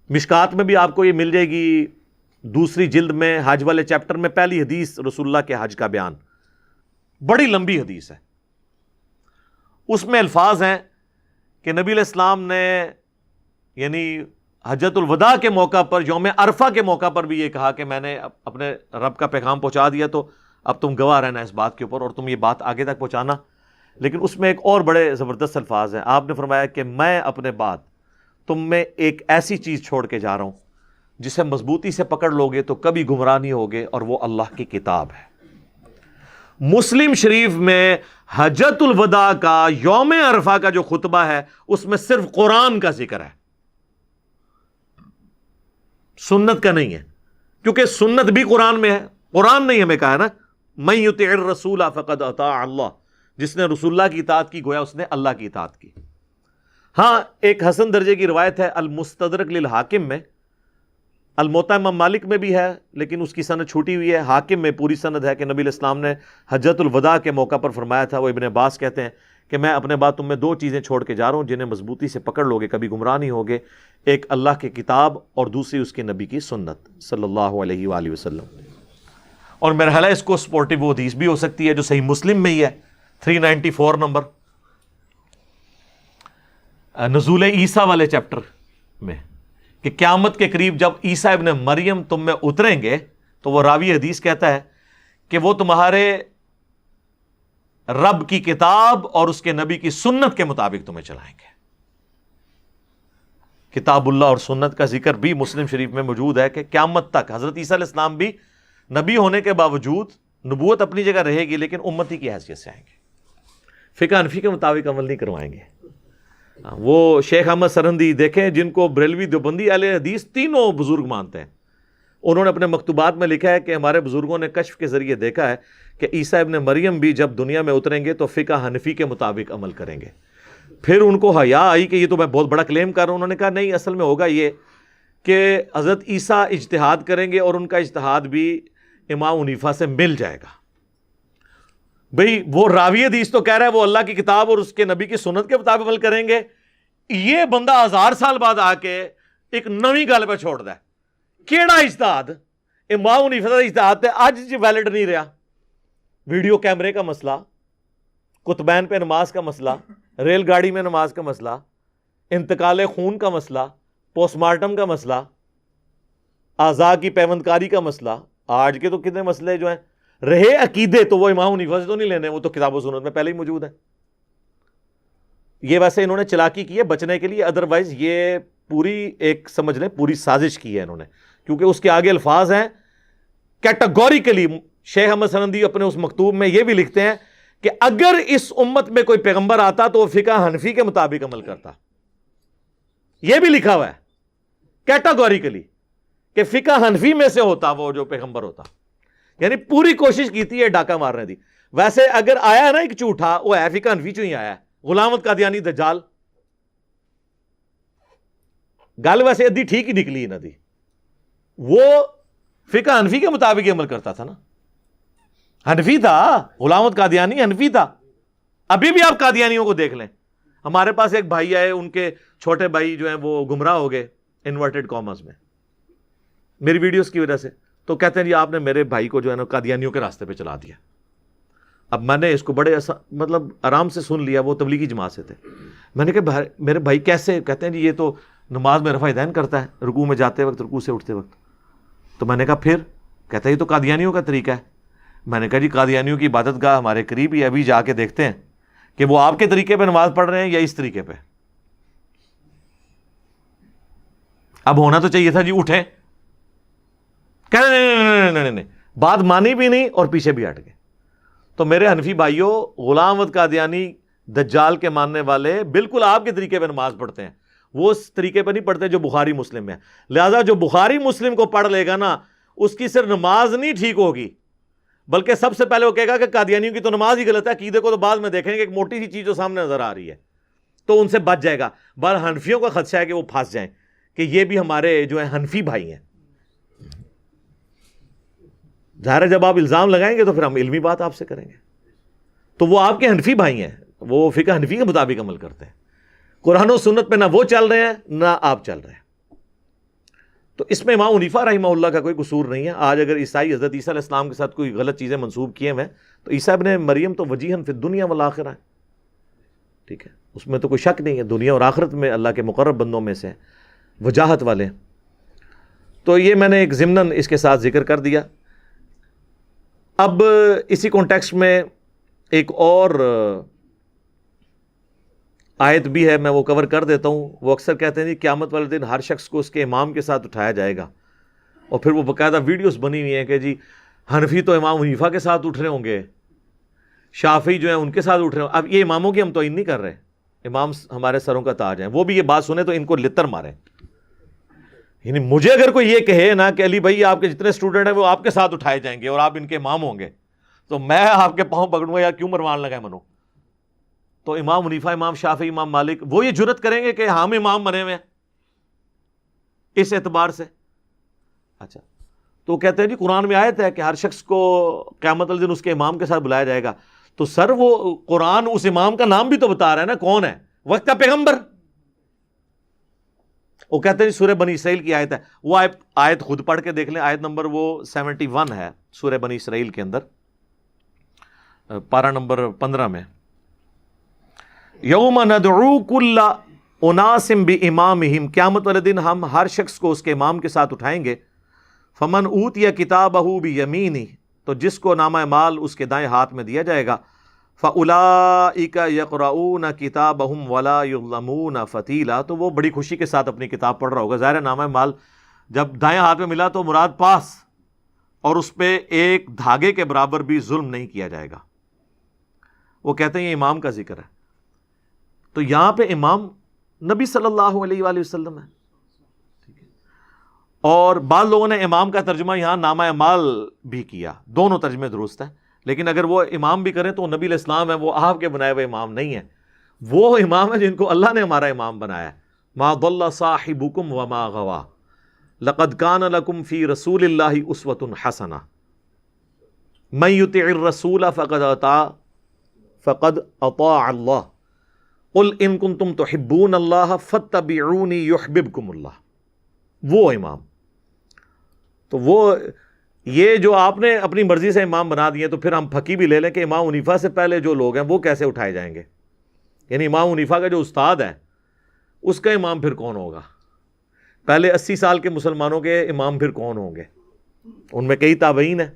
مشکات میں بھی آپ کو یہ مل جائے گی دوسری جلد میں، حج والے چیپٹر میں پہلی حدیث رسول اللہ کے حج کا بیان. بڑی لمبی حدیث ہے. اس میں الفاظ ہیں کہ نبی علیہ السلام نے یعنی حجۃ الوداع کے موقع پر، یوم عرفہ کے موقع پر بھی یہ کہا کہ میں نے اپنے رب کا پیغام پہنچا دیا، تو اب تم گواہ رہنا اس بات کے اوپر اور تم یہ بات آگے تک پہنچانا. لیکن اس میں ایک اور بڑے زبردست الفاظ ہیں. آپ نے فرمایا کہ میں اپنے بعد تم میں ایک ایسی چیز چھوڑ کے جا رہا ہوں جسے مضبوطی سے پکڑ لوگے تو کبھی گمراہ نہیں ہوگے، اور وہ اللہ کی کتاب ہے. مسلم شریف میں حجۃ الوداع کا یوم عرفہ کا جو خطبہ ہے اس میں صرف قرآن کا ذکر ہے، سنت کا نہیں ہے، کیونکہ سنت بھی قرآن میں ہے. قرآن نے ہمیں کہا ہے نا من یطع الرسول فقد اطاع اللہ، جس نے رسول اللہ کی اطاعت کی گویا اس نے اللہ کی اطاعت کی. ہاں ایک حسن درجے کی روایت ہے المستدرک للحاکم میں، الموطا امام مالک میں بھی ہے لیکن اس کی سند چھوٹی ہوئی ہے. حاکم میں پوری سند ہے کہ نبی علیہ السلام نے حجۃ الوداع کے موقع پر فرمایا تھا. وہ ابن عباس کہتے ہیں کہ میں اپنے بعد تم میں دو چیزیں چھوڑ کے جا رہا ہوں جنہیں مضبوطی سے پکڑ لوگے کبھی گمراہ نہیں ہوگے، ایک اللہ کی کتاب اور دوسری اس کے نبی کی سنت صلی اللہ علیہ وآلہ وسلم. اور میرا خیال ہے اس کو سپورٹیو وہ حدیث بھی ہو سکتی ہے جو صحیح مسلم میں ہی ہے 394 نمبر نزول عیسیٰ والے چیپٹر میں، کہ قیامت کے قریب جب عیسیٰ ابن مریم تم میں اتریں گے تو وہ راوی حدیث کہتا ہے کہ وہ تمہارے رب کی کتاب اور اس کے نبی کی سنت کے مطابق تمہیں چلائیں گے. کتاب اللہ اور سنت کا ذکر بھی مسلم شریف میں موجود ہے کہ قیامت تک حضرت عیسیٰ علیہ السلام بھی نبی ہونے کے باوجود نبوت اپنی جگہ رہے گی لیکن امتی کی حیثیت سے آئیں گے، فقہ حنفی کے مطابق عمل نہیں کروائیں گے. وہ شیخ احمد سرہندی دیکھیں جن کو بریلوی دیوبندی اہل حدیث تینوں بزرگ مانتے ہیں، انہوں نے اپنے مکتوبات میں لکھا ہے کہ ہمارے بزرگوں نے کشف کے ذریعے دیکھا ہے کہ عیسیٰ ابن مریم بھی جب دنیا میں اتریں گے تو فقہ حنفی کے مطابق عمل کریں گے. پھر ان کو حیا آئی کہ یہ تو میں بہت بڑا کلیم کر رہا ہوں. انہوں نے کہا نہیں، اصل میں ہوگا یہ کہ حضرت عیسیٰ اجتہاد کریں گے اور ان کا اجتہاد بھی امام حنیفہ سے مل جائے گا. بھئی وہ راوی حدیث تو کہہ رہا ہے وہ اللہ کی کتاب اور اس کے نبی کی سنت کے مطابق عمل کریں گے، یہ بندہ 1000 سال بعد آ کے ایک نویں گل پہ چھوڑ دا ہے. کیڑا اجتہاد؟ امام حنیفہ کا اجتہاد تے اج ویلڈ نہیں رہا. ویڈیو کیمرے کا مسئلہ، کتبین پہ نماز کا مسئلہ، ریل گاڑی میں نماز کا مسئلہ، انتقال خون کا مسئلہ، پوسٹ مارٹم کا مسئلہ، اعضاء کی پیوند کاری کا مسئلہ. آج کے تو کتنے مسئلے جو ہیں رہے عقیدے تو وہ امام حنیفہ سے تو نہیں لینے، وہ تو کتاب و سنت میں پہلے ہی موجود ہیں. یہ ویسے انہوں نے چلاکی کی ہے بچنے کے لیے، ادروائز یہ پوری ایک سمجھ لیں پوری سازش کی ہے انہوں نے، کیونکہ اس کے آگے الفاظ ہیں کیٹاگوریکلی. شیخ احمد سرہندی اپنے اس مکتوب میں یہ بھی لکھتے ہیں کہ اگر اس امت میں کوئی پیغمبر آتا تو وہ فقہ حنفی کے مطابق عمل کرتا. یہ بھی لکھا ہوا ہے کیٹاگوریکلی کہ فقہ حنفی میں سے ہوتا وہ جو پیغمبر ہوتا. یعنی پوری کوشش کی تھی یہ ڈاکہ مارنے دی. ویسے اگر آیا ہے نا ایک جھوٹا، وہ ہے فقہ حنفی چوں ہی آیا ہے، غلام احمد قادیانی دجال. گل ویسے ادھی ٹھیک ہی نکلی نہ دی، وہ فقہ حنفی کے مطابق ہی عمل کرتا تھا نا، حنفی تھا. غلام احمد قادیانی حنفی تھا. ابھی بھی آپ قادیانیوں کو دیکھ لیں. ہمارے پاس ایک بھائی آئے، ان کے چھوٹے بھائی جو ہیں وہ گمراہ ہو گئے انورٹڈ کامرس میں میری ویڈیوز کی وجہ سے. تو کہتے ہیں جی آپ نے میرے بھائی کو جو ہے نا قادیانیوں کے راستے پہ چلا دیا. اب میں نے اس کو بڑے مطلب آرام سے سن لیا، وہ تبلیغی جماعت سے تھے. میں نے کہا میرے بھائی کیسے؟ کہتے ہیں جی یہ تو نماز میں رفع دین کرتا ہے، رکوع میں جاتے وقت، رکوع سے اٹھتے وقت. تو میں نے کہا پھر؟ کہتا ہے یہ تو قادیانیوں کا طریقہ ہے. میں نے کہا جی قادیانیوں کی عبادت گاہ ہمارے قریب ہی، ابھی جا کے دیکھتے ہیں کہ وہ آپ کے طریقے پہ نماز پڑھ رہے ہیں یا اس طریقے پہ. اب ہونا تو چاہیے تھا جی اٹھیں، کہنے نہیں، بات مانی بھی نہیں اور پیچھے بھی ہٹ گئے. تو میرے حنفی بھائیوں، غلام احمد قادیانی دجال کے ماننے والے بالکل آپ کے طریقے پہ نماز پڑھتے ہیں، وہ اس طریقے پہ نہیں پڑھتے جو بخاری مسلم میں ہے. لہذا جو بخاری مسلم کو پڑھ لے گا نا، اس کی صرف نماز نہیں ٹھیک ہوگی، بلکہ سب سے پہلے وہ کہے گا کہ قادیانیوں کی تو نماز ہی غلط ہے. عقیدے کو تو بعد میں دیکھیں گے، ایک موٹی سی چیز جو سامنے نظر آ رہی ہے تو ان سے بچ جائے گا. بہر حنفیوں کا خدشہ ہے کہ وہ پھنس جائیں کہ یہ بھی ہمارے جو ہیں حنفی بھائی ہیں. ظاہر ہے جب آپ الزام لگائیں گے تو پھر ہم علمی بات آپ سے کریں گے. تو وہ آپ کے حنفی بھائی ہیں، وہ فقہ حنفی کے مطابق عمل کرتے ہیں، قرآن و سنت پہ نہ وہ چل رہے ہیں نہ آپ چل رہے ہیں. تو اس میں امام حنیفہ رحمہ اللہ کا کوئی قصور نہیں ہے. آج اگر عیسائی حضرت عیسیٰ علیہ السلام کے ساتھ کوئی غلط چیزیں منسوب کیے ہوئے ہیں تو عیسیٰ ابن مریم تو وجیہاً فی الدنیا والآخرہ ہے، ٹھیک ہے، اس میں تو کوئی شک نہیں ہے، دنیا اور آخرت میں اللہ کے مقرب بندوں میں سے وجاہت والے ہیں. تو یہ میں نے ایک ضمناً اس کے ساتھ ذکر کر دیا. اب اسی کانٹیکسٹ میں ایک اور آیت بھی ہے، میں وہ کور کر دیتا ہوں. وہ اکثر کہتے ہیں جی قیامت والے دن ہر شخص کو اس کے امام کے ساتھ اٹھایا جائے گا، اور پھر وہ باقاعدہ ویڈیوز بنی ہوئی ہیں کہ جی حنفی تو امام حنیفہ کے ساتھ اٹھ رہے ہوں گے، شافعی جو ہیں ان کے ساتھ اٹھ رہے ہوں. اب یہ اماموں کی ہم توہین نہیں کر رہے، امام ہمارے سروں کا تاج ہیں، وہ بھی یہ بات سنیں تو ان کو لتر ماریں. یعنی مجھے اگر کوئی یہ کہے نا کہ علی بھائی آپ کے جتنے اسٹوڈنٹ ہیں وہ آپ کے ساتھ اٹھائے جائیں گے اور آپ ان کے امام ہوں گے، تو میں آپ کے پاؤں پکڑوں گا، یا کیوں مروان لگائے منو. تو امام حنیفہ، امام شافعی، امام مالک وہ یہ جرت کریں گے کہ ہم امام بنے ہوئے ہیں اس اعتبار سے. اچھا، تو وہ کہتے ہیں جی قرآن میں آیت ہے کہ ہر شخص کو قیامت والے دن اس کے امام کے ساتھ بلایا جائے گا. تو سر وہ قرآن اس امام کا نام بھی تو بتا رہا ہے نا، کون ہے؟ وقت کا پیغمبر. وہ کہتے ہیں سورہ بنی اسرائیل کی آیت ہے، وہ آیت خود پڑھ کے دیکھ لیں، آیت نمبر وہ 71 ہے سورہ بنی اسرائیل کے اندر، پارہ نمبر 15 میں. یوم ندعو کل اناس بامامہم، قیامت والے دن ہم ہر شخص کو اس کے امام کے ساتھ اٹھائیں گے. فمن اوتی کتابہ بیمینہ، تو جس کو نامہ اعمال اس کے دائیں ہاتھ میں دیا جائے گا. فاولئک یقرؤون کتابہم ولا یظلمون فتیلا، تو وہ بڑی خوشی کے ساتھ اپنی کتاب پڑھ رہا ہوگا. ظاہر نامہ اعمال جب دائیں ہاتھ میں ملا تو مراد پاس، اور اس پہ ایک دھاگے کے برابر بھی ظلم نہیں کیا جائے گا. وہ کہتے ہیں یہ امام کا ذکر ہے، تو یہاں پہ امام نبی صلی اللہ علیہ وآلہ وسلم ہے. اور بعض لوگوں نے امام کا ترجمہ یہاں نامہ اعمال بھی کیا، دونوں ترجمے درست ہیں، لیکن اگر وہ امام بھی کریں تو وہ نبی علیہ السلام ہے، وہ آپ کے بنائے ہوئے امام نہیں ہیں. وہ امام ہے جن کو اللہ نے ہمارا امام بنایا ہے. ما ضل صاحبکم وما غوا لقد کان لکم فی رسول اللہ اسوۃ حسنہ من یطع الرسول فقد اطاع اللہ قل ان کنتم تحبون اللہ فاتبعونی یحببکم اللہ. وہ امام. تو وہ یہ جو آپ نے اپنی مرضی سے امام بنا دیے، تو پھر ہم پھکی بھی لے لیں کہ امام حنیفہ سے پہلے جو لوگ ہیں وہ کیسے اٹھائے جائیں گے. یعنی امام حنیفہ کا جو استاد ہے اس کا امام پھر کون ہوگا؟ پہلے 80 سال کے مسلمانوں کے امام پھر کون ہوں گے؟ ان میں کئی تابعین ہیں،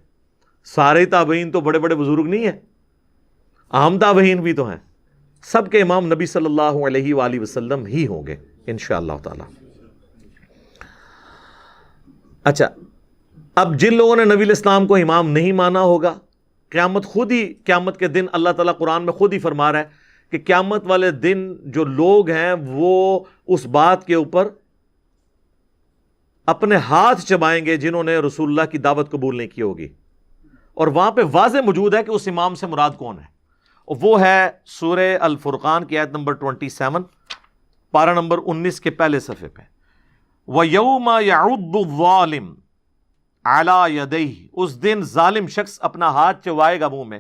سارے تابعین تو بڑے بڑے بزرگ نہیں ہیں، عام تابعین بھی تو ہیں. سب کے امام نبی صلی اللہ علیہ وآلہ وسلم ہی ہوں گے انشاءاللہ تعالی. اچھا، اب جن لوگوں نے نبی علیہ السلام کو امام نہیں مانا ہوگا، قیامت کے دن اللہ تعالیٰ قرآن میں خود ہی فرما رہا ہے کہ قیامت والے دن جو لوگ ہیں وہ اس بات کے اوپر اپنے ہاتھ چبائیں گے جنہوں نے رسول اللہ کی دعوت قبول نہیں کی ہوگی. اور وہاں پہ واضح موجود ہے کہ اس امام سے مراد کون ہے، اور وہ ہے سورہ الفرقان کی آیت نمبر 27، پارہ نمبر 19 کے پہلے صفحے پہ. وَيَوْمَ يَعُضُّ الظَّالِمُ عَلَى يَدَيْهِ، اس دن ظالم شخص اپنا ہاتھ چبائے گا منہ میں.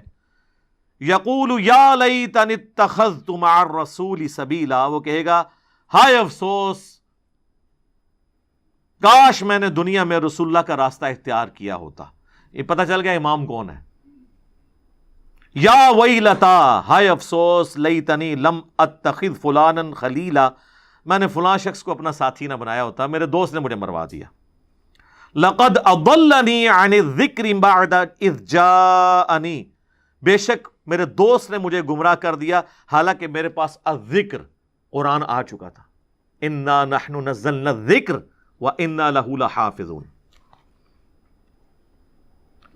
یقول یا لیتنی اتخذت مع الرسول سبیلا، وہ کہے گا ہائے افسوس، کاش میں نے دنیا میں رسول اللہ کا راستہ اختیار کیا ہوتا. یہ پتہ چل گیا امام کون ہے. یا ویلتا، ہائے افسوس، لیتنی لم اتخذ فلانا خلیلا، میں نے فلاں شخص کو اپنا ساتھی نہ بنایا ہوتا، میرے دوست نے مجھے مروا دیا. لقد اضلنی عن الذکر بعد اذ جاءنی، بے شک میرے دوست نے مجھے گمراہ کر دیا حالانکہ میرے پاس الذکر قرآن آ چکا تھا. انا نحن نزلنا الذکر وَإِنَّا لَهُ لَحَافِظُونَ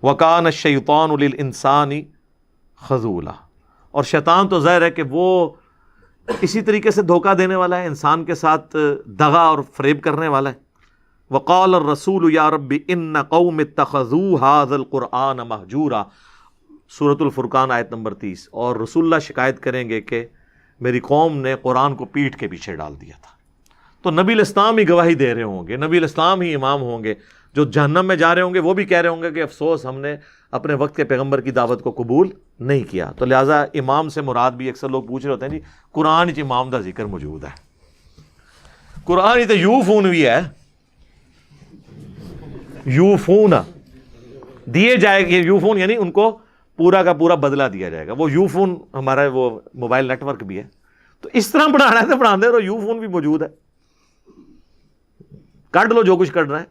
وَكَانَ الشَّيْطَانُ لِلْإِنسَانِ خَذُولًا، اور شیطان تو ظاہر ہے کہ وہ اسی طریقے سے دھوکہ دینے والا ہے، انسان کے ساتھ دغا اور فریب کرنے والا ہے۔ وقال الرسول یا رب ان قوم اتخذوا هذا القرآن مہجورا، سورۃ الفرقان آیت نمبر 30۔ اور رسول اللہ شکایت کریں گے کہ میری قوم نے قرآن کو پیٹھ کے پیچھے ڈال دیا تھا۔ تو نبی الاسلام ہی گواہی دے رہے ہوں گے، نبی الاسلام ہی امام ہوں گے، جو جہنم میں جا رہے ہوں گے وہ بھی کہہ رہے ہوں گے کہ افسوس ہم نے اپنے وقت کے پیغمبر کی دعوت کو قبول نہیں کیا۔ تو لہٰذا امام سے مراد بھی اکثر لوگ پوچھ رہے ہوتے ہیں جی قرآن چ امام دا ذکر موجود ہے، قرآن تو یو فون بھی ہے، یو فون دیے جائے گے، یو فون یعنی ان کو پورا کا پورا بدلہ دیا جائے گا۔ وہ یو فون ہمارا وہ موبائل نیٹ ورک بھی ہے، تو اس طرح پڑھانا ہے تو پڑھا دے رہو، یو فون بھی موجود ہے، کٹ لو جو کچھ کرنا ہے۔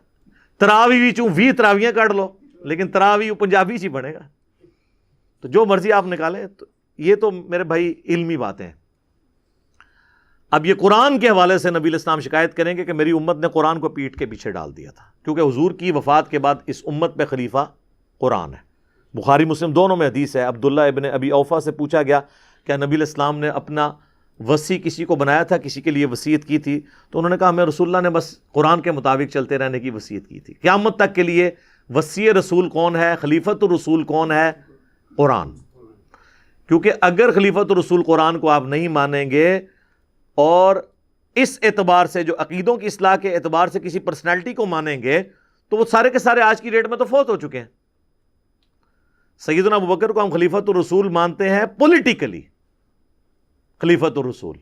تراوی بھی چوں 20 تراویاں کٹ لو، لیکن تراوی پنجابی سے بنے گا، تو جو مرضی آپ نکالیں۔ تو یہ تو میرے بھائی علمی باتیں ہیں۔ اب یہ قرآن کے حوالے سے نبی الاسلام شکایت کریں گے کہ میری امت نے قرآن کو پیٹ کے پیچھے ڈال دیا تھا، کیونکہ حضور کی وفات کے بعد اس امت پہ خلیفہ قرآن ہے۔ بخاری مسلم دونوں میں حدیث ہے، عبداللہ ابن ابی اوفا سے پوچھا گیا کہ نبی الاسلام نے اپنا وصی کسی کو بنایا تھا، کسی کے لیے وصیت کی تھی؟ تو انہوں نے کہا ہمیں رسول اللہ نے بس قرآن کے مطابق چلتے رہنے کی وصیت کی تھی۔ قیامت تک کے لیے وصی رسول کون ہے، خلیفۃ الرسول کون ہے؟ قرآن۔ کیونکہ اگر خلیفۃ الرسول قرآن کو آپ نہیں مانیں گے اور اس اعتبار سے جو عقیدوں کی اصلاح کے اعتبار سے کسی پرسنالٹی کو مانیں گے تو وہ سارے کے سارے آج کی ڈیٹ میں تو فوت ہو چکے ہیں۔ سیدنا ابوبکر کو ہم خلیفۃ الرسول مانتے ہیں پولیٹیکلی، خلیفۃ الرسول،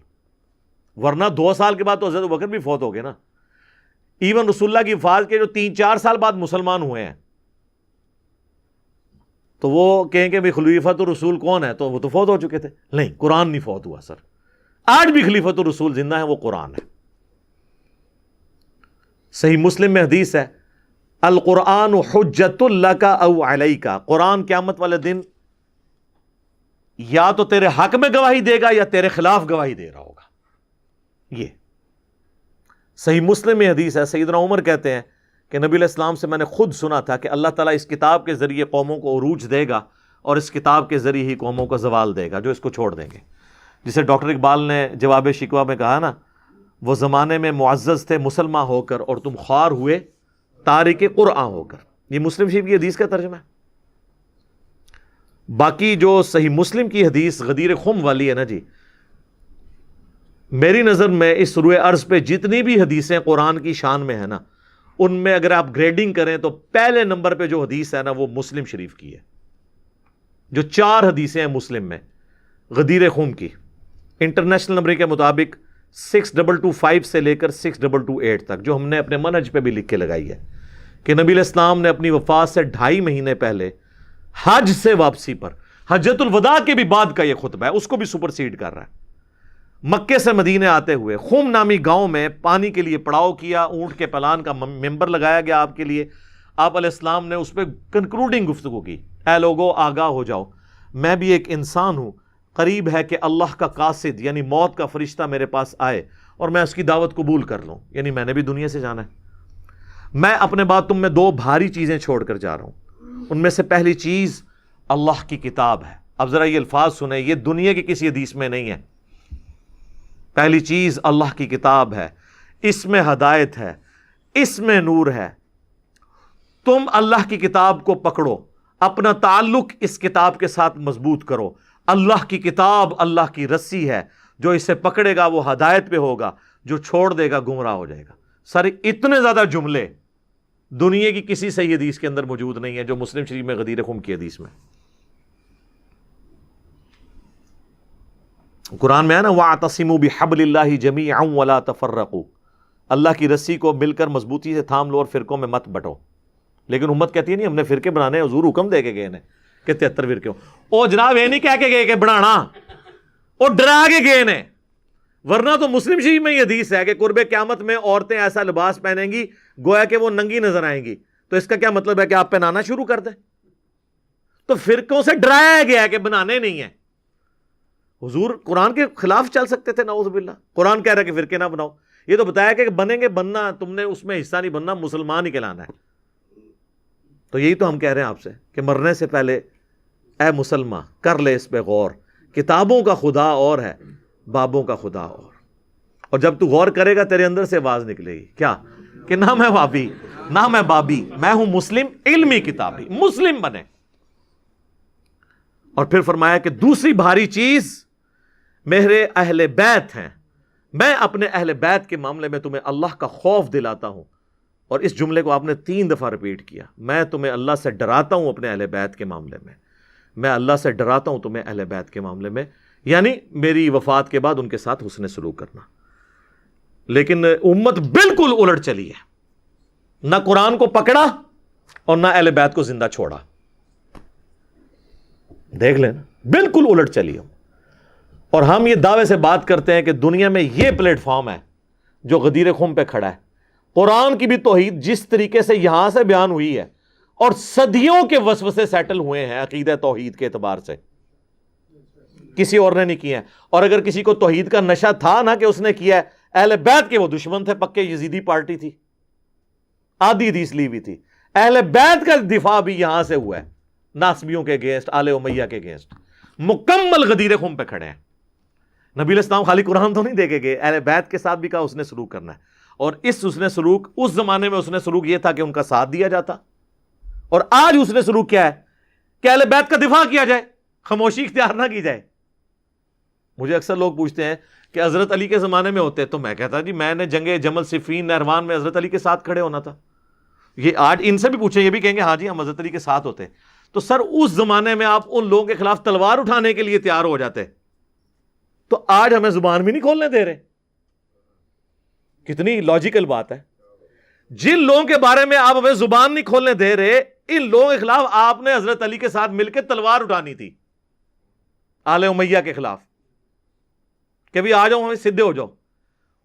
ورنہ 2 سال کے بعد تو حضرت ابوبکر بھی فوت ہو گئے نا۔ ایون رسول اللہ کی وفات کے جو 3-4 سال بعد مسلمان ہوئے ہیں، تو وہ کہیں کہ خلیفۃ الرسول کون ہے، تو وہ تو فوت ہو چکے تھے۔ نہیں، قرآن نہیں فوت ہوا سر، آج بھی خلیفۃ الرسول زندہ ہے، وہ قرآن ہے۔ صحیح مسلم میں حدیث ہے، القرآن حجت لک او علیک، قرآن قیامت والے دن یا تو تیرے حق میں گواہی دے گا یا تیرے خلاف گواہی دے رہا ہوگا۔ یہ صحیح مسلم میں حدیث ہے، سیدنا عمر کہتے ہیں کہ نبی علیہ السلام سے میں نے خود سنا تھا کہ اللہ تعالیٰ اس کتاب کے ذریعے قوموں کو عروج دے گا اور اس کتاب کے ذریعے ہی قوموں کو زوال دے گا جو اس کو چھوڑ دیں گے۔ جسے ڈاکٹر اقبال نے جواب شکوہ میں کہا نا، وہ زمانے میں معزز تھے مسلمان ہو کر اور تم خوار ہوئے تارک قرآن ہو کر۔ یہ مسلم شریف کی حدیث کا ترجمہ ہے۔ باقی جو صحیح مسلم کی حدیث غدیر خم والی ہے نا جی، میری نظر میں اس روئے ارض پہ جتنی بھی حدیثیں قرآن کی شان میں ہیں نا، ان میں اگر آپ گریڈنگ کریں تو پہلے نمبر پہ جو حدیث ہے نا وہ مسلم شریف کی ہے۔ جو 4 حدیثیں ہیں مسلم میں غدیر خم کی، انٹرنیشنل نمبر کے مطابق 6225 سے لے کر 6228 تک، جو ہم نے اپنے منہج پہ بھی لکھ کے لگائی ہے کہ نبی علیہ السلام نے اپنی وفات سے 2.5 مہینے پہلے حج سے واپسی پر، حجۃ الوداع کے بھی بعد کا یہ خطبہ ہے، اس کو بھی سپرسیڈ کر رہا ہے، مکے سے مدینے آتے ہوئے خم نامی گاؤں میں پانی کے لیے پڑاؤ کیا، اونٹ کے پلان کا ممبر لگایا گیا آپ کے لیے۔ آپ علیہ السلام نے اس پہ کنکلوڈنگ گفتگو کی، اے لوگو آگاہ ہو جاؤ، میں بھی ایک انسان ہوں، قریب ہے کہ اللہ کا قاصد یعنی موت کا فرشتہ میرے پاس آئے اور میں اس کی دعوت قبول کر لوں، یعنی میں نے بھی دنیا سے جانا ہے۔ میں اپنے بعد تم میں 2 بھاری چیزیں چھوڑ کر جا رہا ہوں، ان میں سے پہلی چیز اللہ کی کتاب ہے۔ اب ذرا یہ الفاظ سنیں، یہ دنیا کی کسی حدیث میں نہیں ہے۔ پہلی چیز اللہ کی کتاب ہے، اس میں ہدایت ہے، اس میں نور ہے۔ تم اللہ کی کتاب کو پکڑو، اپنا تعلق اس کتاب کے ساتھ مضبوط کرو۔ اللہ کی کتاب اللہ کی رسی ہے، جو اسے پکڑے گا وہ ہدایت پہ ہوگا، جو چھوڑ دے گا گمراہ ہو جائے گا۔ سارے اتنے زیادہ جملے دنیا کی کسی صحیح حدیث کے اندر موجود نہیں ہے جو مسلم شریف میں غدیر خم کی حدیث میں۔ قرآن میں ہے نا وَاعْتَصِمُوا بِحَبْلِ اللَّهِ جَمِيعًا وَلَا تَفَرَّقُوا، اللہ کی رسی کو مل کر مضبوطی سے تھام لو اور فرقوں میں مت بٹو۔ لیکن امت کہتی ہے نہیں ہم نے فرقے بنانے، حضور حکم دے کے گئے نے کہ 73 فرقے ہوں۔ او جناب یہ نہیں کہہ کے گئے کہ بنانا، او ڈرا کے گئے نے، ورنہ تو مسلم شریف میں یہ حدیث ہے کہ قرب قیامت میں عورتیں ایسا لباس پہنیں گی گویا کہ وہ ننگی نظر آئیں گی۔ تو اس کا کیا مطلب ہے کہ آپ پہنانا شروع کر دیں؟ تو فرقوں سے ڈرایا گیا ہے کہ بنانے نہیں ہیں۔ حضور قرآن کے خلاف چل سکتے تھے، نعوذ باللہ۔ قرآن کہہ رہا ہے کہ فرقے نہ بناؤ۔ یہ تو بتایا کہ بنیں گے، بننا تم نے اس میں حصہ نہیں بننا، مسلمان ہی کہلانا ہے. تو یہی تو ہم کہہ رہے ہیں آپ سے کہ مرنے سے پہلے اے مسلمان کر لے اس پہ غور. کتابوں کا خدا اور ہے، بابوں کا خدا اور جب تو غور کرے گا تیرے اندر سے آواز نکلے گی کیا کہ نہ میں بابی نہ میں بابی، میں ہوں مسلم علمی کتابی. مسلم بنے. اور پھر فرمایا کہ دوسری بھاری چیز میرے اہل بیت ہیں، میں اپنے اہل بیت کے معاملے میں تمہیں اللہ کا خوف دلاتا ہوں. اور اس جملے کو آپ نے 3 دفعہ ریپیٹ کیا. میں تمہیں اللہ سے ڈراتا ہوں اپنے اہل بیت کے معاملے میں، میں اللہ سے ڈراتا ہوں تمہیں اہل بیت کے معاملے میں، یعنی میری وفات کے بعد ان کے ساتھ حسن سلوک کرنا. لیکن امت بالکل الٹ چلی ہے، نہ قرآن کو پکڑا اور نہ اہل بیت کو زندہ چھوڑا. دیکھ لینا بالکل الٹ چلی ہم. اور ہم یہ دعوے سے بات کرتے ہیں کہ دنیا میں یہ پلیٹ فارم ہے جو غدیر خم پہ کھڑا ہے. قرآن کی بھی توحید جس طریقے سے یہاں سے بیان ہوئی ہے اور صدیوں کے وسوسے سیٹل ہوئے ہیں عقیدہ توحید کے اعتبار سے، کسی اور نے نہیں کیا ہے. اور اگر کسی کو توحید کا نشہ تھا نا کہ اس نے کیا ہے، اہل بیت کے وہ دشمن تھے پکے، یزیدی پارٹی تھی، آدھی حدیث لی ہوئی تھی. اہل بیت کا دفاع بھی یہاں سے ہوا ہے، ناصبیوں کے اگینسٹ، آل امیہ کے اگینسٹ. مکمل غدیر خم پہ کھڑے ہیں. نبی علیہ السلام خالی قرآن تو نہیں دے کے گئے، اہل بیت کے ساتھ بھی کہا اس نے سلوک کرنا ہے. اور اس حسن سلوک، اس زمانے میں حسن سلوک یہ تھا کہ ان کا ساتھ دیا جاتا، اور آج حسن سلوک کیا ہے کہ اہل بیت کا دفاع کیا جائے، خاموشی اختیار نہ کی جائے. مجھے اکثر لوگ پوچھتے ہیں کہ حضرت علی کے زمانے میں ہوتے، تو میں کہتا جی میں نے جنگ جمل صفین نہروان میں حضرت علی کے ساتھ کھڑے ہونا تھا. یہ آج ان سے بھی پوچھیں، یہ بھی کہیں گے ہاں جی ہم حضرت علی کے ساتھ ہوتے. تو سر اس زمانے میں آپ ان لوگوں کے خلاف تلوار اٹھانے کے لیے تیار ہو جاتے، تو آج ہمیں زبان بھی نہیں کھولنے دے رہے. کتنی لاجیکل بات ہے. جن لوگوں کے بارے میں آپ ہمیں زبان نہیں کھولنے دے رہے، ان لوگوں کے خلاف آپ نے حضرت علی کے ساتھ مل کے تلوار اٹھانی تھی، آل امیہ کے خلاف، کہ بھی آ جاؤ ہمیں سدھے ہو جاؤ.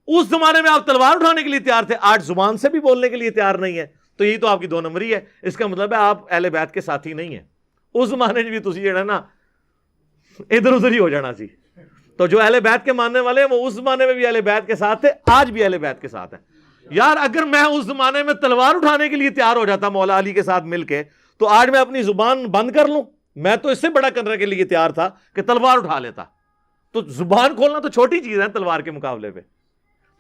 اس زمانے میں آپ تلوار اٹھانے کے لیے تیار تھے، آج زبان سے بھی بولنے کے لیے تیار نہیں ہے. تو یہی تو آپ کی 2 نمبری ہے. اس کا مطلب ہے آپ اہل بیت کے ساتھی نہیں ہیں. اس زمانے میں بھی تسی جڑا نا ادھر ادھر ہی ہو جانا سی. تو جو اہل بیت کے ماننے والے ہیں وہ اس زمانے میں بھی اہل بیت کے ساتھ تھے، آج بھی اہل بیت کے ساتھ ہیں. یار اگر میں اس زمانے میں تلوار اٹھانے کے لیے تیار ہو جاتا مولا علی کے ساتھ مل کے، تو آج میں اپنی زبان بند کر لوں. میں تو اس سے بڑا کرنے کے لیے تیار تھا کہ تلوار اٹھا لیتا. تو زبان کھولنا تو چھوٹی چیز ہے تلوار کے مقابلے پہ.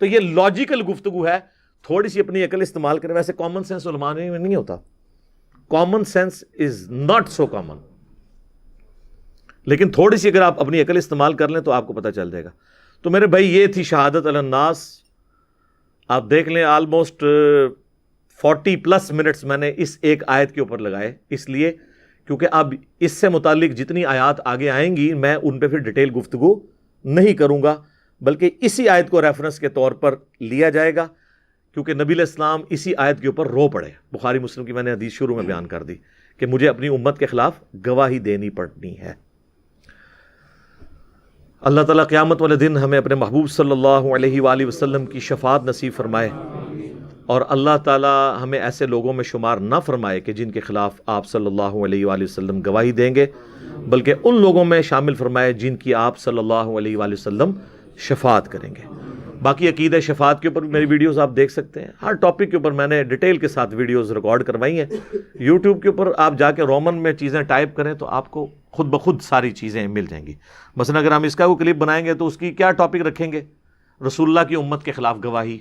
تو یہ لاجیکل گفتگو ہے. تھوڑی سی اپنی عقل استعمال کریں. ویسے کامن سینس علماء میں نہیں ہوتا، common sense is not so common, لیکن تھوڑی سی اگر آپ اپنی عقل استعمال کر لیں تو آپ کو پتہ چل جائے گا. تو میرے بھائی یہ تھی شہادت علی الناس. آپ دیکھ لیں آلموسٹ 40+ منٹس میں نے اس ایک آیت کے اوپر لگائے، اس لیے کیونکہ اب اس سے متعلق جتنی آیات آگے آئیں گی میں ان پہ پھر ڈیٹیل گفتگو نہیں کروں گا، بلکہ اسی آیت کو ریفرنس کے طور پر لیا جائے گا، کیونکہ نبی علیہ السلام اسی آیت کے اوپر رو پڑے. بخاری مسلم کی میں نے حدیث شروع میں بیان کر دی کہ مجھے اپنی امت کے خلاف گواہی دینی پڑنی ہے. اللہ تعالیٰ قیامت والے دن ہمیں اپنے محبوب صلی اللہ علیہ وآلہ وسلم کی شفاعت نصیب فرمائے، اور اللہ تعالیٰ ہمیں ایسے لوگوں میں شمار نہ فرمائے کہ جن کے خلاف آپ صلی اللہ علیہ وآلہ وسلم گواہی دیں گے، بلکہ ان لوگوں میں شامل فرمائے جن کی آپ صلی اللہ علیہ وآلہ وسلم شفاعت کریں گے. باقی عقیدہ شفاعت کے اوپر میری ویڈیوز آپ دیکھ سکتے ہیں. ہر ٹاپک کے اوپر میں نے ڈیٹیل کے ساتھ ویڈیوز ریکارڈ کروائی ہیں. یوٹیوب کے اوپر آپ جا کے رومن میں چیزیں ٹائپ کریں تو آپ کو خود بخود ساری چیزیں مل جائیں گی. مثلا اگر ہم اس کا کوئی کلپ بنائیں گے تو اس کی کیا ٹاپک رکھیں گے؟ رسول اللہ کی امت کے خلاف گواہی.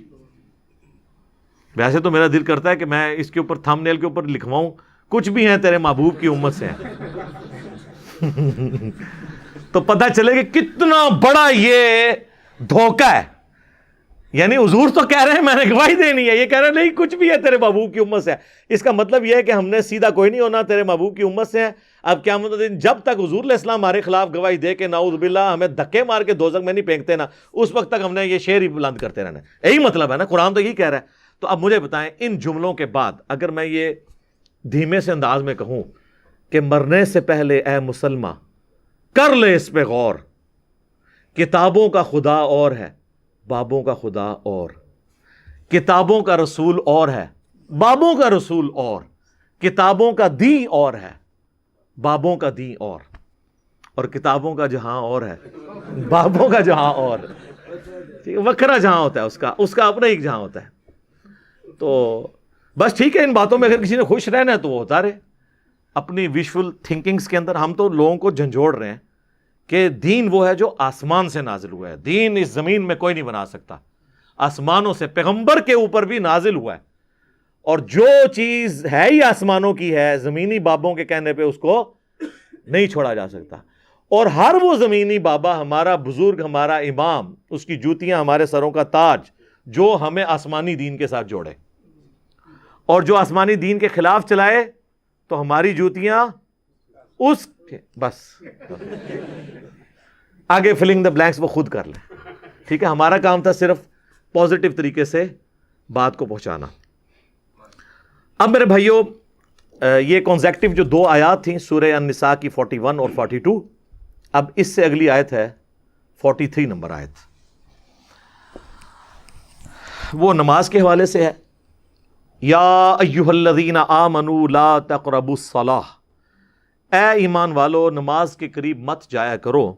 ویسے تو میرا دل کرتا ہے کہ میں اس کے اوپر تھمب نیل کے اوپر لکھواؤں کچھ بھی ہیں تیرے محبوب کی امت سے ہیں تو پتہ چلے کہ کتنا بڑا یہ دھوکہ ہے. یعنی حضور تو کہہ رہے ہیں میں نے گواہی دینی ہے، یہ کہہ رہے ہیں نہیں کچھ بھی ہے تیرے محبوب کی امت سے. اس کا مطلب یہ ہے کہ ہم نے سیدھا کوئی نہیں ہونا، تیرے محبوب کی امت سے ہے. اب قیامت کے دن جب تک حضور علیہ السلام ہمارے خلاف گواہی دے کے نعوذ باللہ ہمیں دھکے مار کے دوزخ میں نہیں پھینکتے نا، اس وقت تک ہم نے یہ شعر ہی بلند کرتے رہنا. یہی مطلب ہے نا، قرآن تو یہی کہہ رہا ہے. تو اب مجھے بتائیں ان جملوں کے بعد اگر میں یہ دھیمے سے انداز میں کہوں کہ مرنے سے پہلے اے مسلمان کر لے اس پہ غور، کتابوں کا خدا اور ہے، بابوں کا خدا اور، کتابوں کا رسول اور ہے، بابوں کا رسول اور، کتابوں کا دین اور ہے، بابوں کا دین اور کتابوں کا جہاں اور ہے، بابوں کا جہاں اور. وکھرا جہاں ہوتا ہے اس کا اپنا ایک جہاں ہوتا ہے. تو بس ٹھیک ہے, ان باتوں میں اگر کسی نے خوش رہنا ہے تو وہ ہوتا رہے اپنی ویژول تھنکنگز کے اندر. ہم تو لوگوں کو جھنجھوڑ رہے ہیں کہ دین وہ ہے جو آسمان سے نازل ہوا ہے. دین اس زمین میں کوئی نہیں بنا سکتا, آسمانوں سے پیغمبر کے اوپر بھی نازل ہوا ہے, اور جو چیز ہے ہی آسمانوں کی ہے, زمینی بابوں کے کہنے پہ اس کو نہیں چھوڑا جا سکتا. اور ہر وہ زمینی بابا, ہمارا بزرگ, ہمارا امام, اس کی جوتیاں ہمارے سروں کا تاج, جو ہمیں آسمانی دین کے ساتھ جوڑے, اور جو آسمانی دین کے خلاف چلائے تو ہماری جوتیاں اس کے. بس آگے فلنگ دا بلینکس وہ خود کر لیں, ٹھیک ہے. ہمارا کام تھا صرف پازیٹیو طریقے سے بات کو پہنچانا. اب میرے بھائیوں, یہ کانزیکٹیو جو 2 آیات تھیں سورہ النساء کی 41 اور 42, اب اس سے اگلی آیت ہے 43 نمبر آیت, وہ نماز کے حوالے سے ہے. یا ایھا الذین آمنوا لا تقربوا الصلاۃ, اے ایمان والو نماز کے قریب مت جایا کرو.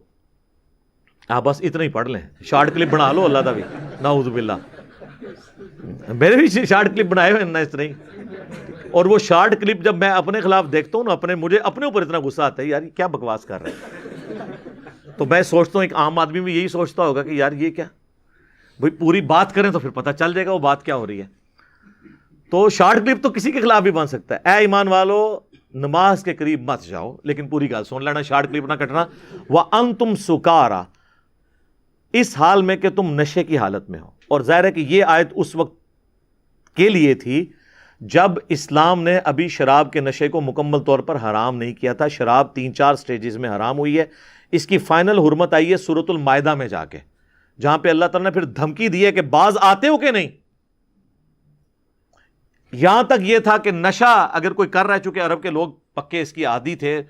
آپ بس اتنا ہی پڑھ لیں, شارٹ کلپ بنا لو اللہ دا بھی, نعوذ باللہ. میرے بھی شارٹ کلپ بنائے ہوئے نا اس طرح ہی. اور وہ شارٹ کلپ جب میں اپنے خلاف دیکھتا ہوں نا, مجھے اپنے اوپر اتنا غصہ آتا ہے, یار کیا بکواس کر رہے ہیں. تو میں سوچتا ہوں ایک عام آدمی بھی یہی سوچتا ہوگا کہ یار یہ کیا, بھائی پوری بات کریں تو پھر پتہ چل جائے گا وہ بات کیا ہو رہی ہے. تو شارٹ کلپ تو کسی کے خلاف بھی بن سکتا ہے. اے ایمان والو نماز کے قریب مت جاؤ, لیکن پوری گال سن لینا, شارٹ کلپ نہ کٹنا. وَأَنْتُمْ سُكَارَىٰ, اس حال میں کہ تم نشے کی حالت میں ہو. اور ظاہر ہے کہ یہ آیت اس وقت کے لیے تھی جب اسلام نے ابھی شراب کے نشے کو مکمل طور پر حرام نہیں کیا تھا. شراب 3-4 سٹیجز میں حرام ہوئی ہے. اس کی فائنل حرمت آئی ہے سورۃ المائدہ میں جا کے, جہاں پہ اللہ تعالیٰ نے پھر دھمکی دی ہے کہ باز آتے ہو کہ نہیں. یہاں تک یہ تھا کہ نشہ اگر کوئی کر رہا ہے, چونکہ عرب کے لوگ پکے اس کی عادی تھے,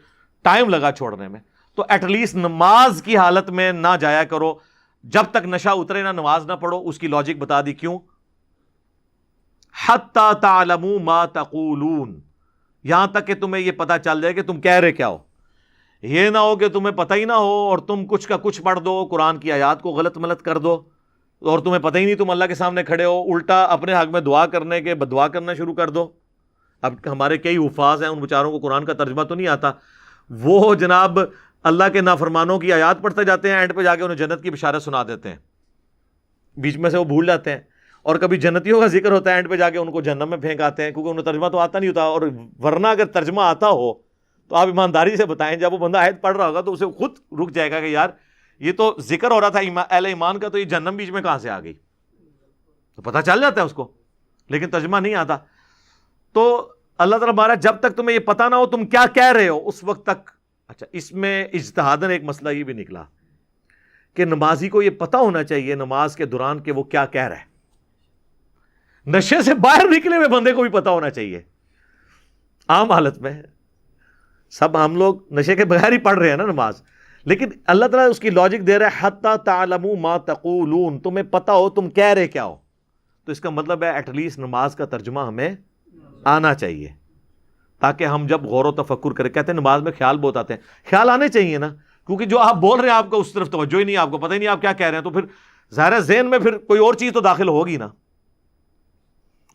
ٹائم لگا چھوڑنے میں, تو ایٹ لیسٹ نماز کی حالت میں نہ جایا کرو جب تک نشہ اترے نہ, نماز نہ پڑھو. اس کی لاجک بتا دی کیوں, حتی تعلموا ما تقولون, یہاں تک کہ تمہیں یہ پتا چل جائے کہ تم کہہ رہے کیا ہو. یہ نہ ہو کہ تمہیں پتہ ہی نہ ہو اور تم کچھ کا کچھ پڑھ دو, قرآن کی آیات کو غلط ملت کر دو, اور تمہیں پتہ ہی نہیں, تم اللہ کے سامنے کھڑے ہو, الٹا اپنے حق میں دعا کرنے کے بدعا کرنا شروع کر دو. اب ہمارے کئی حفاظ ہیں, ان بیچاروں کو قرآن کا ترجمہ تو نہیں آتا, وہ جناب اللہ کے نافرمانوں کی آیات پڑھتے جاتے ہیں, اینڈ پہ جا کے انہیں جنت کی بشارت سنا دیتے ہیں, بیچ میں سے وہ بھول جاتے ہیں. اور کبھی جنتیوں کا ذکر ہوتا ہے, اینڈ پہ جا کے ان کو جہنم میں پھینک آتے ہیں, کیونکہ انہیں ترجمہ تو آتا نہیں ہوتا. اور ورنہ اگر ترجمہ آتا ہو تو آپ ایمانداری سے بتائیں, جب وہ بندہ آیت پڑھ رہا ہوگا تو اسے خود رک جائے گا کہ یار یہ تو ذکر ہو رہا تھا اہل ایمان کا, تو یہ جہنم بیچ میں کہاں سے آ گئی. تو پتہ چل جاتا ہے اس کو, لیکن ترجمہ نہیں آتا. تو اللہ تعالیٰ ہمارا جب تک تمہیں یہ پتہ نہ ہو تم کیا کہہ رہے ہو اس وقت تک. اچھا, اس میں اجتہاداً ایک مسئلہ یہ بھی نکلا کہ نمازی کو یہ پتہ ہونا چاہیے نماز کے دوران کہ وہ کیا کہہ رہا ہے. نشے سے باہر نکلے ہوئے بندے کو بھی پتہ ہونا چاہیے. عام حالت میں سب ہم لوگ نشے کے بغیر ہی پڑھ رہے ہیں نا نماز, لیکن اللہ تعالیٰ اس کی لاجک دے رہا ہے حتی تعلموا ما تقولون, تمہیں پتہ ہو تم کہہ رہے کیا ہو. تو اس کا مطلب ہے ایٹ لیسٹ نماز کا ترجمہ ہمیں آنا چاہیے, تاکہ ہم جب غور و تفکر کریں. کہتے ہیں نماز میں خیال بہت آتے ہیں, خیال آنے چاہیے نا, کیونکہ جو آپ بول رہے ہیں آپ کو اس طرف توجہ ہی نہیں, آپ کو پتہ ہی نہیں آپ کیا کہہ رہے ہیں, تو پھر ظاہر ہے ذہن میں پھر کوئی اور چیز تو داخل ہوگی نا.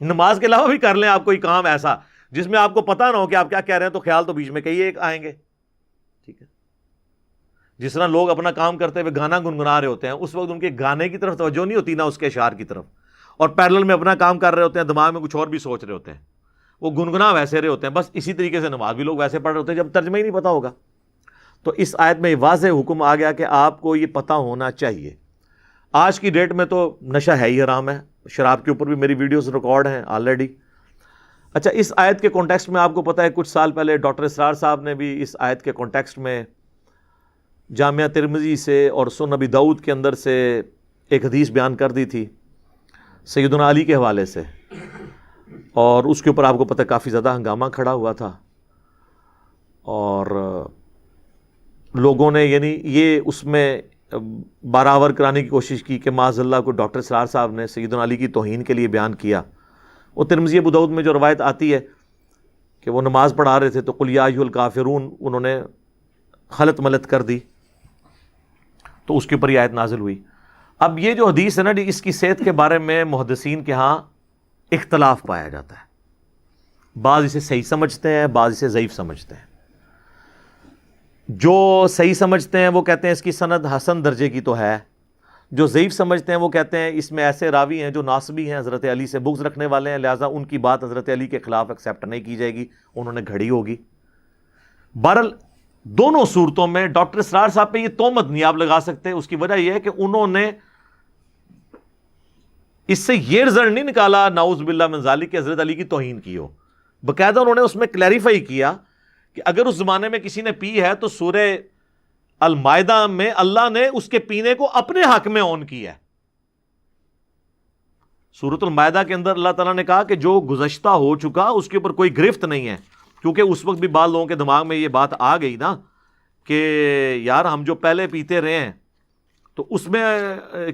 نماز کے علاوہ بھی کر لیں آپ کوئی کام ایسا جس میں آپ کو پتہ نہ ہو کہ آپ کیا کہہ رہے ہیں, تو خیال تو بیچ میں کئی ایک آئیں گے. ٹھیک ہے, جس طرح لوگ اپنا کام کرتے ہوئے گانا گنگنا رہے ہوتے ہیں, اس وقت ان کے گانے کی طرف توجہ نہیں ہوتی نہ اس کے اشعار کی طرف, اور پیرلل میں اپنا کام کر رہے ہوتے ہیں, دماغ میں کچھ اور بھی سوچ رہے ہوتے ہیں, وہ گنگنا ویسے رہے ہوتے ہیں. بس اسی طریقے سے نماز بھی لوگ ویسے پڑھ رہے ہوتے ہیں جب ترجمہ ہی نہیں پتہ ہوگا. تو اس آیت میں واضح حکم آ گیا کہ آپ کو یہ پتہ ہونا چاہیے. آج کی ڈیٹ میں تو نشہ ہے ہی حرام ہے, شراب کے اوپر بھی میری ویڈیوز ریکارڈ ہیں آلریڈی. اچھا, اس آیت کے کانٹیکسٹ میں آپ کو پتہ ہے کچھ سال پہلے ڈاکٹر اسرار صاحب نے بھی اس آیت کے کانٹیکسٹ میں جامعہ ترمذی سے اور سنن ابی داؤد کے اندر سے ایک حدیث بیان کر دی تھی سیدنا علی کے حوالے سے, اور اس کے اوپر آپ کو پتہ ہے کافی زیادہ ہنگامہ کھڑا ہوا تھا, اور لوگوں نے یعنی یہ اس میں برابر کرانے کی کوشش کی کہ معاذ اللہ کو ڈاکٹر اسرار صاحب نے سیدنا علی کی توہین کے لیے بیان کیا. وہ ترمذی ابو داؤد میں جو روایت آتی ہے کہ وہ نماز پڑھا رہے تھے تو قل یا ایھا الکافرون انہوں نے خلط ملت کر دی, تو اس کے اوپر یہ آیت نازل ہوئی. اب یہ جو حدیث ہے نا جی، اس کی صحت کے بارے میں محدثین کے ہاں اختلاف پایا جاتا ہے. بعض اسے صحیح سمجھتے ہیں، بعض اسے ضعیف سمجھتے ہیں. جو صحیح سمجھتے ہیں وہ کہتے ہیں اس کی سند حسن درجے کی تو ہے. جو ضعیف سمجھتے ہیں وہ کہتے ہیں اس میں ایسے راوی ہیں جو ناسبی ہیں، حضرت علی سے بغض رکھنے والے ہیں، لہٰذا ان کی بات حضرت علی کے خلاف ایکسیپٹ نہیں کی جائے گی، انہوں نے گھڑی ہوگی. بہرحال دونوں صورتوں میں ڈاکٹر اسرار صاحب پہ یہ تہمت نہیں آپ لگا سکتے. اس کی وجہ یہ ہے کہ انہوں نے اس سے یہ رزلٹ نہیں نکالا نعوذ باللہ من ذالک کہ حضرت علی کی توہین کی ہو. باقاعدہ انہوں نے اس میں کلیریفائی کیا کہ اگر اس زمانے میں کسی نے پی ہے تو سورہ المائدہ میں اللہ نے اس کے پینے کو اپنے حق میں آن کیا ہے. سورۃ المائدہ کے اندر اللہ تعالیٰ نے کہا کہ جو گزشتہ ہو چکا اس کے اوپر کوئی گرفت نہیں ہے، کیونکہ اس وقت بھی بعض لوگوں کے دماغ میں یہ بات آ گئی نا کہ یار ہم جو پہلے پیتے رہے ہیں تو اس میں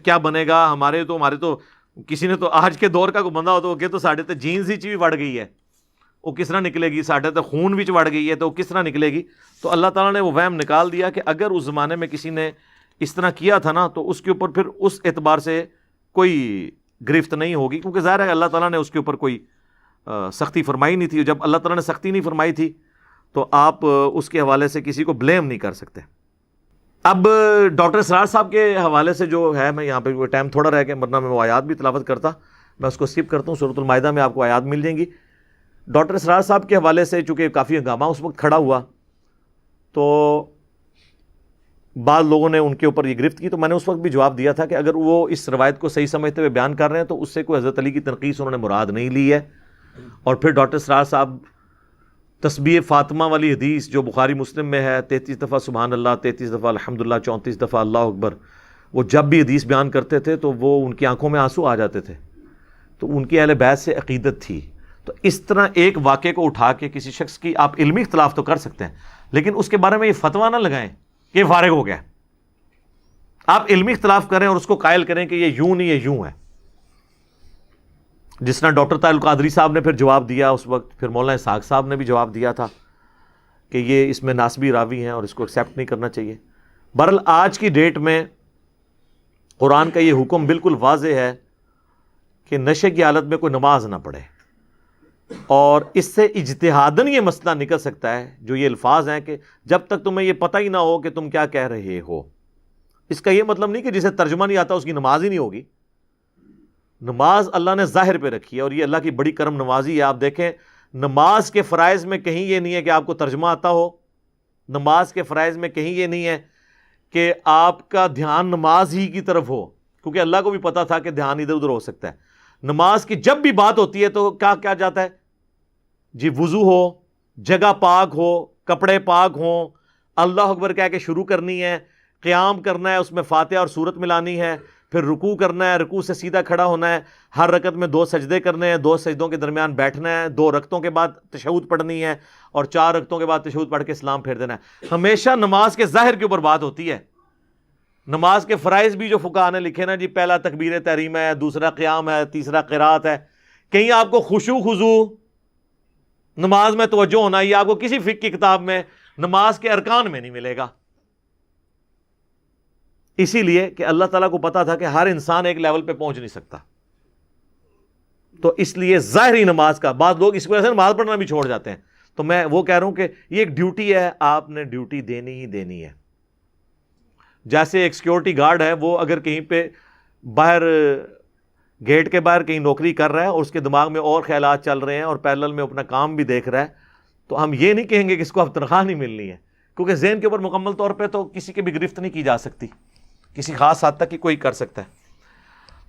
کیا بنے گا، ہمارے تو کسی نے تو آج کے دور کا کوئی بندہ ہو تو کہ تو ساڈے تے جینز ہی بھی وڑ گئی ہے، وہ کس طرح نکلے گی، ساڈے تے خون بھی وڑ گئی ہے تو وہ کس طرح نکلے گی. تو اللہ تعالیٰ نے وہ وہم نکال دیا کہ اگر اس زمانے میں کسی نے اس طرح کیا تھا نا تو اس کے اوپر پھر اس اعتبار سے کوئی گرفت نہیں ہوگی، کیونکہ ظاہر ہے اللہ تعالیٰ نے اس کے اوپر کوئی سختی فرمائی نہیں تھی. جب اللہ تعالیٰ نے سختی نہیں فرمائی تھی تو آپ اس کے حوالے سے کسی کو بلیم نہیں کر سکتے. اب ڈاکٹر اسرار صاحب کے حوالے سے جو ہے، میں یہاں پہ ٹائم تھوڑا رہ کے ورنہ میں وہ آیات بھی تلاوت کرتا، میں اس کو اسکپ کرتا ہوں. سورۃ المائدہ میں آپ کو آیات مل جائیں گی. ڈاکٹر اسرار صاحب کے حوالے سے چونکہ کافی ہنگامہ اس وقت کھڑا ہوا تو بعض لوگوں نے ان کے اوپر یہ گرفت کی. تو میں نے اس وقت بھی جواب دیا تھا کہ اگر وہ اس روایت کو صحیح سمجھتے ہوئے بیان کر رہے ہیں تو اس سے کوئی حضرت علی کی تنقیص انہوں نے مراد نہیں لی ہے. اور پھر ڈاکٹر اسرار صاحب تسبیح فاطمہ والی حدیث جو بخاری مسلم میں ہے، 33 دفعہ سبحان اللہ، 33 دفعہ الحمدللہ، 34 دفعہ اللہ اکبر، وہ جب بھی حدیث بیان کرتے تھے تو وہ ان کی آنکھوں میں آنسو آ جاتے تھے. تو ان کی اہل بیت سے عقیدت تھی. تو اس طرح ایک واقعے کو اٹھا کے کسی شخص کی آپ علمی اختلاف تو کر سکتے ہیں، لیکن اس کے بارے میں یہ فتویٰ نہ لگائیں کہ یہ فارغ ہو گیا. آپ علمی اختلاف کریں اور اس کو قائل کریں کہ یہ یوں نہیں، یہ یوں ہے. جس طرح ڈاکٹر طاہر القادری صاحب نے پھر جواب دیا اس وقت، پھر مولانا اسحاق صاحب نے بھی جواب دیا تھا کہ یہ اس میں ناسبی راوی ہیں اور اس کو ایکسیپٹ نہیں کرنا چاہیے. بہرحال آج کی ڈیٹ میں قرآن کا یہ حکم بالکل واضح ہے کہ نشے کی حالت میں کوئی نماز نہ پڑھے، اور اس سے اجتہاداً یہ مسئلہ نکل سکتا ہے جو یہ الفاظ ہیں کہ جب تک تمہیں یہ پتہ ہی نہ ہو کہ تم کیا کہہ رہے ہو. اس کا یہ مطلب نہیں کہ جسے ترجمہ نہیں آتا اس کی نماز ہی نہیں ہوگی. نماز اللہ نے ظاہر پہ رکھی ہے اور یہ اللہ کی بڑی کرم نوازی ہے. آپ دیکھیں نماز کے فرائض میں کہیں یہ نہیں ہے کہ آپ کو ترجمہ آتا ہو. نماز کے فرائض میں کہیں یہ نہیں ہے کہ آپ کا دھیان نماز ہی کی طرف ہو، کیونکہ اللہ کو بھی پتا تھا کہ دھیان ادھر ادھر ہو سکتا ہے. نماز کی جب بھی بات ہوتی ہے تو کیا جاتا ہے جی، وضو ہو، جگہ پاک ہو، کپڑے پاک ہوں، اللہ اکبر کہہ کے شروع کرنی ہے، قیام کرنا ہے، اس میں فاتحہ اور سورت ملانی ہے، پھر رکوع کرنا ہے، رکوع سے سیدھا کھڑا ہونا ہے، ہر رکعت میں 2 سجدے کرنے ہیں، 2 سجدوں کے درمیان بیٹھنا ہے، 2 رکعتوں کے بعد تشہد پڑھنی ہے اور 4 رکعتوں کے بعد تشہد پڑھ کے سلام پھیر دینا ہے. ہمیشہ نماز کے ظاہر کے اوپر بات ہوتی ہے. نماز کے فرائض بھی جو فقہاء نے لکھے نا جی، پہلا تکبیر تحریم ہے، دوسرا قیام ہے، تیسرا قرات ہے. کہیں آپ کو خشوع خضوع نماز میں توجہ ہونا، یہ آپ کو کسی فقہ کی کتاب میں نماز کے ارکان میں نہیں ملے گا. اسی لیے کہ اللہ تعالیٰ کو پتا تھا کہ ہر انسان ایک لیول پہ پہنچ نہیں سکتا، تو اس لیے ظاہری نماز کا بعض لوگ اس وجہ سے نماز پڑھنا بھی چھوڑ جاتے ہیں. تو میں وہ کہہ رہا ہوں کہ یہ ایک ڈیوٹی ہے، آپ نے ڈیوٹی دینی ہی دینی ہے. جیسے ایک سیکیورٹی گارڈ ہے، وہ اگر کہیں پہ باہر گیٹ کے باہر کہیں نوکری کر رہا ہے اور اس کے دماغ میں اور خیالات چل رہے ہیں اور پیرلل میں اپنا کام بھی دیکھ رہا ہے، تو ہم یہ نہیں کہیں گے کہ اس کو اب تنخواہ نہیں ملنی ہے، کیونکہ ذہن کے اوپر مکمل طور پہ تو کسی کی بھی گرفت نہیں کی جا سکتی، کسی خاص حد تک ہی کوئی کر سکتا ہے.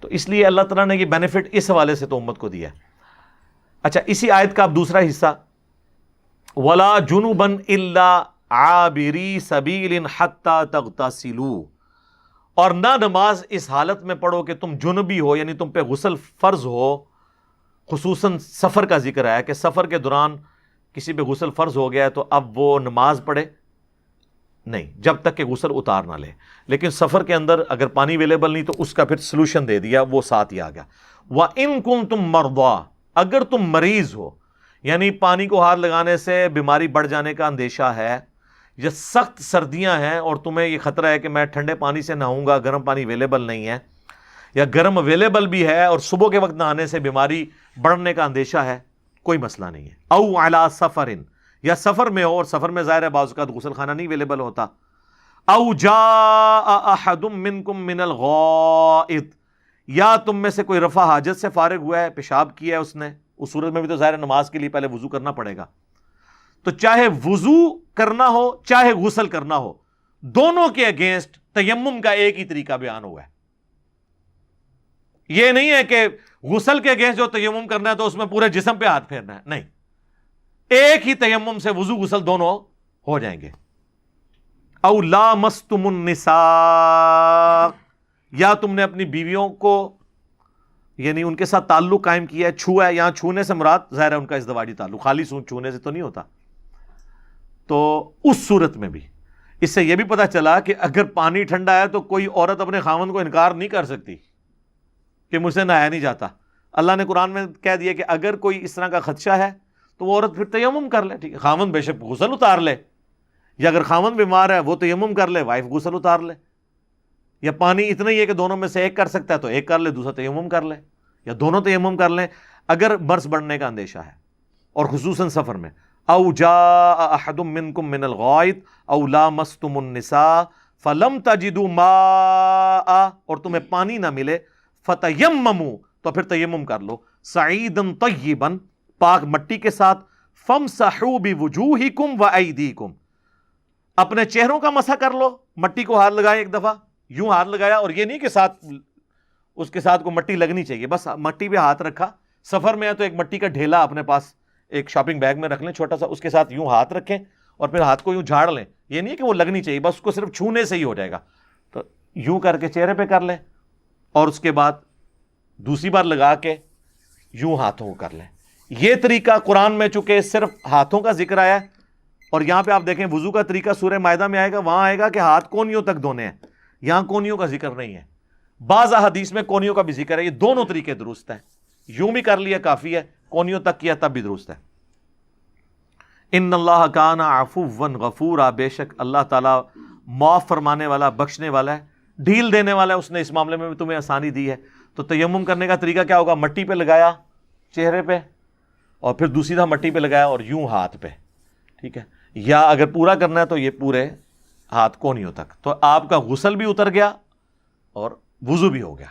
تو اس لیے اللہ تعالیٰ نے یہ بینیفٹ اس حوالے سے تو امت کو دیا ہے. اچھا، اسی آیت کا اب دوسرا حصہ، وَلَا جُنُبًا إِلَّا عَابِرِي سَبِيلٍ حَتَّى تَغْتَسِلُوا، اور نہ نماز اس حالت میں پڑھو کہ تم جنبی ہو، یعنی تم پہ غسل فرض ہو. خصوصاً سفر کا ذکر ہے کہ سفر کے دوران کسی پہ غسل فرض ہو گیا ہے تو اب وہ نماز پڑھے نہیں جب تک کہ غسل اتار نہ لے. لیکن سفر کے اندر اگر پانی اویلیبل نہیں تو اس کا پھر سلوشن دے دیا، وہ ساتھ ہی آ گیا. وَإِن كُنتُم مَرْضَىٰ، اگر تم مریض ہو، یعنی پانی کو ہاتھ لگانے سے بیماری بڑھ جانے کا اندیشہ ہے، یا سخت سردیاں ہیں اور تمہیں یہ خطرہ ہے کہ میں ٹھنڈے پانی سے نہاؤں گا، گرم پانی اویلیبل نہیں ہے، یا گرم اویلیبل بھی ہے اور صبح کے وقت نہانے سے بیماری بڑھنے کا اندیشہ ہے، کوئی مسئلہ نہیں ہے. او علی سفر، یا سفر میں ہو، اور سفر میں ظاہر ہے بعض اوقات غسل خانہ نہیں اویلیبل ہوتا. او جاء احد منکم من الغائط، یا تم میں سے کوئی رفع حاجت سے فارغ ہوا ہے، پیشاب کیا ہے اس نے، اس صورت میں بھی تو ظاہر نماز کے لیے پہلے وضو کرنا پڑے گا. تو چاہے وضو کرنا ہو چاہے غسل کرنا ہو، دونوں کے اگینسٹ تیمم کا ایک ہی طریقہ بیان ہوا ہے. یہ نہیں ہے کہ غسل کے اگینسٹ جو تیمم کرنا ہے تو اس میں پورے جسم پہ ہاتھ پھیرنا ہے، نہیں، ایک ہی تیمم سے وضو غسل دونوں ہو جائیں گے. او لامستم النساء، یا تم نے اپنی بیویوں کو یعنی ان کے ساتھ تعلق قائم کیا ہے، چھوا ہے. یہاں چھونے سے مراد ظاہر ہے ان کا ازدواجی تعلق، خالی چھونے سے تو نہیں ہوتا. تو اس صورت میں بھی اس سے یہ بھی پتہ چلا کہ اگر پانی ٹھنڈا ہے تو کوئی عورت اپنے خاوند کو انکار نہیں کر سکتی کہ مجھ سے نہایا نہیں جاتا. اللہ نے قرآن میں کہہ دیا کہ اگر کوئی اس طرح کا خدشہ ہے تو وہ عورت پھر تیمم کر لے، ٹھیک ہے، خاوند بے شک غسل اتار لے، یا اگر خاوند بیمار ہے وہ تیمم کر لے، وائف غسل اتار لے. یا پانی اتنا ہی ہے کہ دونوں میں سے ایک کر سکتا ہے تو ایک کر لے، دوسرا تیمم کر لے، یا دونوں تیمم کر لیں اگر برس بڑھنے کا اندیشہ ہے، اور خصوصاً سفر میں. او جاء احد منکم من الغائط او لامستم النساء فلم تجدوا ماء، اور تمہیں پانی نہ ملے، فتیمموا، تو پھر تیمم کر لو، صعیدا طیبا، پاک مٹی کے ساتھ، فامسحوا بوجوہکم وایدیکم، اپنے چہروں کا مسح کر لو، مٹی کو ہاتھ لگائے ایک دفعہ، یوں ہاتھ لگایا، اور یہ نہیں کہ ساتھ اس کے ساتھ کو مٹی لگنی چاہیے، بس مٹی پہ ہاتھ رکھا. سفر میں ہے تو ایک مٹی کا ڈھیلا اپنے پاس ایک شاپنگ بیگ میں رکھ لیں چھوٹا سا، اس کے ساتھ یوں ہاتھ رکھیں اور پھر ہاتھ کو یوں جھاڑ لیں. یہ نہیں کہ وہ لگنی چاہیے، بس اس کو صرف چھونے سے ہی ہو جائے گا. تو یوں کر کے چہرے پہ کر لیں، اور اس کے بعد دوسری بار لگا کے یوں ہاتھوں کو کر لیں. یہ طریقہ قرآن میں چونکہ صرف ہاتھوں کا ذکر آیا ہے، اور یہاں پہ آپ دیکھیں وضو کا طریقہ سورہ مائدہ میں آئے گا، وہاں آئے گا کہ ہاتھ کونیوں تک دھونے ہیں، یہاں کونیوں کا ذکر نہیں ہے. بعض احادیث میں کونیوں کا بھی ذکر ہے. یہ دونوں طریقے درست ہیں، یوں بھی کر لیا کافی ہے، کونیوں تک کیا تب بھی درست ہے. ان اللہ کان عفوا غفورا، بے شک اللہ تعالیٰ معاف فرمانے والا، بخشنے والا ہے، ڈھیل دینے والا ہے. اس نے اس معاملے میں بھی تمہیں آسانی دی ہے. تو تیمم کرنے کا طریقہ کیا ہوگا؟ مٹی پہ لگایا چہرے پہ، اور پھر دوسری دفعہ مٹی پہ لگایا اور یوں ہاتھ پہ، ٹھیک ہے. یا اگر پورا کرنا ہے تو یہ پورے ہاتھ کونیوں تک. تو آپ کا غسل بھی اتر گیا اور وضو بھی ہو گیا.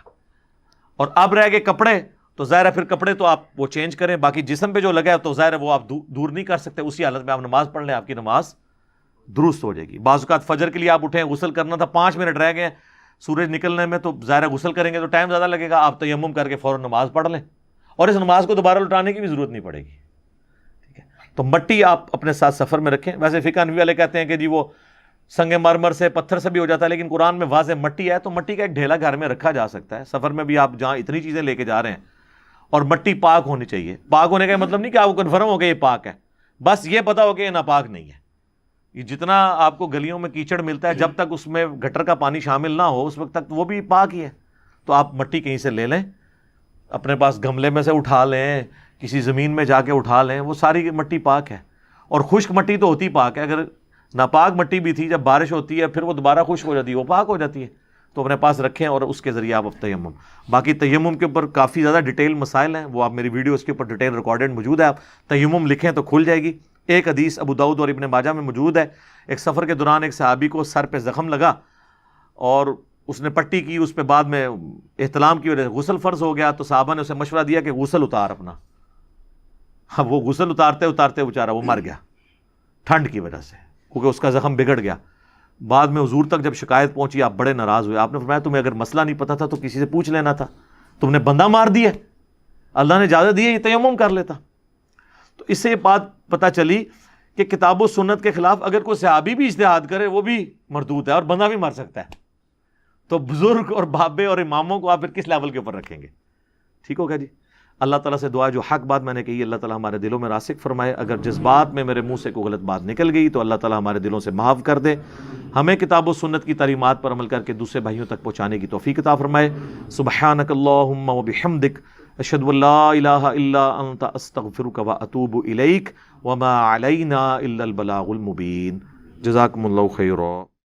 اور اب رہ گئے کپڑے، تو ظاہر ہے پھر کپڑے تو آپ وہ چینج کریں، باقی جسم پہ جو لگا ہے تو ظاہر ہے وہ آپ دور نہیں کر سکتے. اسی حالت میں آپ نماز پڑھ لیں، آپ کی نماز درست ہو جائے گی. بعض اوقات فجر کے لیے آپ اٹھیں، غسل کرنا تھا، 5 منٹ رہ گئے سورج نکلنے میں، تو ظاہر ہے غسل کریں گے تو ٹائم زیادہ لگے گا. آپ تیمم کر کے فوراً نماز پڑھ لیں، اور اس نماز کو دوبارہ لٹانے کی بھی ضرورت نہیں پڑے گی. ٹھیک ہے، تو مٹی آپ اپنے ساتھ سفر میں رکھیں. ویسے فقہ حنفی والے کہتے ہیں کہ جی وہ سنگ مرمر سے، پتھر سے بھی ہو جاتا ہے، لیکن قرآن میں واضح مٹی ہے، تو مٹی کا ایک ڈھیلا گھر میں رکھا جا سکتا ہے. سفر میں بھی آپ جہاں اتنی چیزیں لے کے جا رہے ہیں، اور مٹی پاک ہونی چاہیے. پاک ہونے کا مطلب نہیں کہ آپ کو کنفرم ہو کہ یہ پاک ہے، بس یہ پتا ہو کہ یہ ناپاک نہیں ہے. یہ جتنا آپ کو گلیوں میں کیچڑ ملتا ہے، جب تک اس میں گٹر کا پانی شامل نہ ہو اس وقت تک وہ بھی پاک ہی ہے. تو آپ مٹی کہیں سے لے لیں، اپنے پاس گملے میں سے اٹھا لیں، کسی زمین میں جا کے اٹھا لیں، وہ ساری مٹی پاک ہے. اور خشک مٹی تو ہوتی پاک ہے. اگر ناپاک مٹی بھی تھی، جب بارش ہوتی ہے پھر وہ دوبارہ خشک ہو جاتی ہے، وہ پاک ہو جاتی ہے. تو اپنے پاس رکھیں اور اس کے ذریعے آپ تیمم. باقی تیمم کے اوپر کافی زیادہ ڈیٹیل مسائل ہیں، وہ آپ میری ویڈیو اس کے اوپر ڈیٹیل ریکارڈڈ موجود ہے. آپ تیمم لکھیں تو کھل جائے گی. ایک حدیث ابو داؤد اور ابن ماجہ میں موجود ہے. ایک سفر کے دوران ایک صحابی کو سر پہ زخم لگا اور اس نے پٹی کی، اس پہ بعد میں احتلام کی وجہ سے غسل فرض ہو گیا. تو صحابہ نے اسے مشورہ دیا کہ غسل اتار اپنا. اب وہ غسل اتارتے اتارتے بیچارہ وہ مر گیا ٹھنڈ کی وجہ سے، کیونکہ اس کا زخم بگڑ گیا. بعد میں حضور تک جب شکایت پہنچی، آپ بڑے ناراض ہوئے. آپ نے فرمایا تمہیں اگر مسئلہ نہیں پتا تھا تو کسی سے پوچھ لینا تھا، تم نے بندہ مار دیا، اللہ نے اجازت دی ہے، یہ تیمم کر لیتا. تو اس سے یہ بات پتہ چلی کہ کتاب و سنت کے خلاف اگر کوئی صحابی بھی اجتہاد کرے وہ بھی مردود ہے، اور بندہ بھی مر سکتا ہے. تو بزرگ اور بابے اور اماموں کو آپ پھر کس لیول کے اوپر رکھیں گے؟ ٹھیک ہوگا جی. اللہ تعالیٰ سے دعا جو حق بات میں نے کہی اللہ تعالیٰ ہمارے دلوں میں راسخ فرمائے. اگر جس بات میں میرے منہ سے کوئی غلط بات نکل گئی تو اللہ تعالیٰ ہمارے دلوں سے معاف کر دے. ہمیں کتاب و سنت کی تعلیمات پر عمل کر کے دوسرے بھائیوں تک پہنچانے کی توفیق عطا فرمائے. سبحانک اللہم و بحمدک، اشہد ان لا الہ الا انت، استغفرک و اتوب الیک، وما علینا الا البلاغ المبین. جزاکم اللہ خیرا.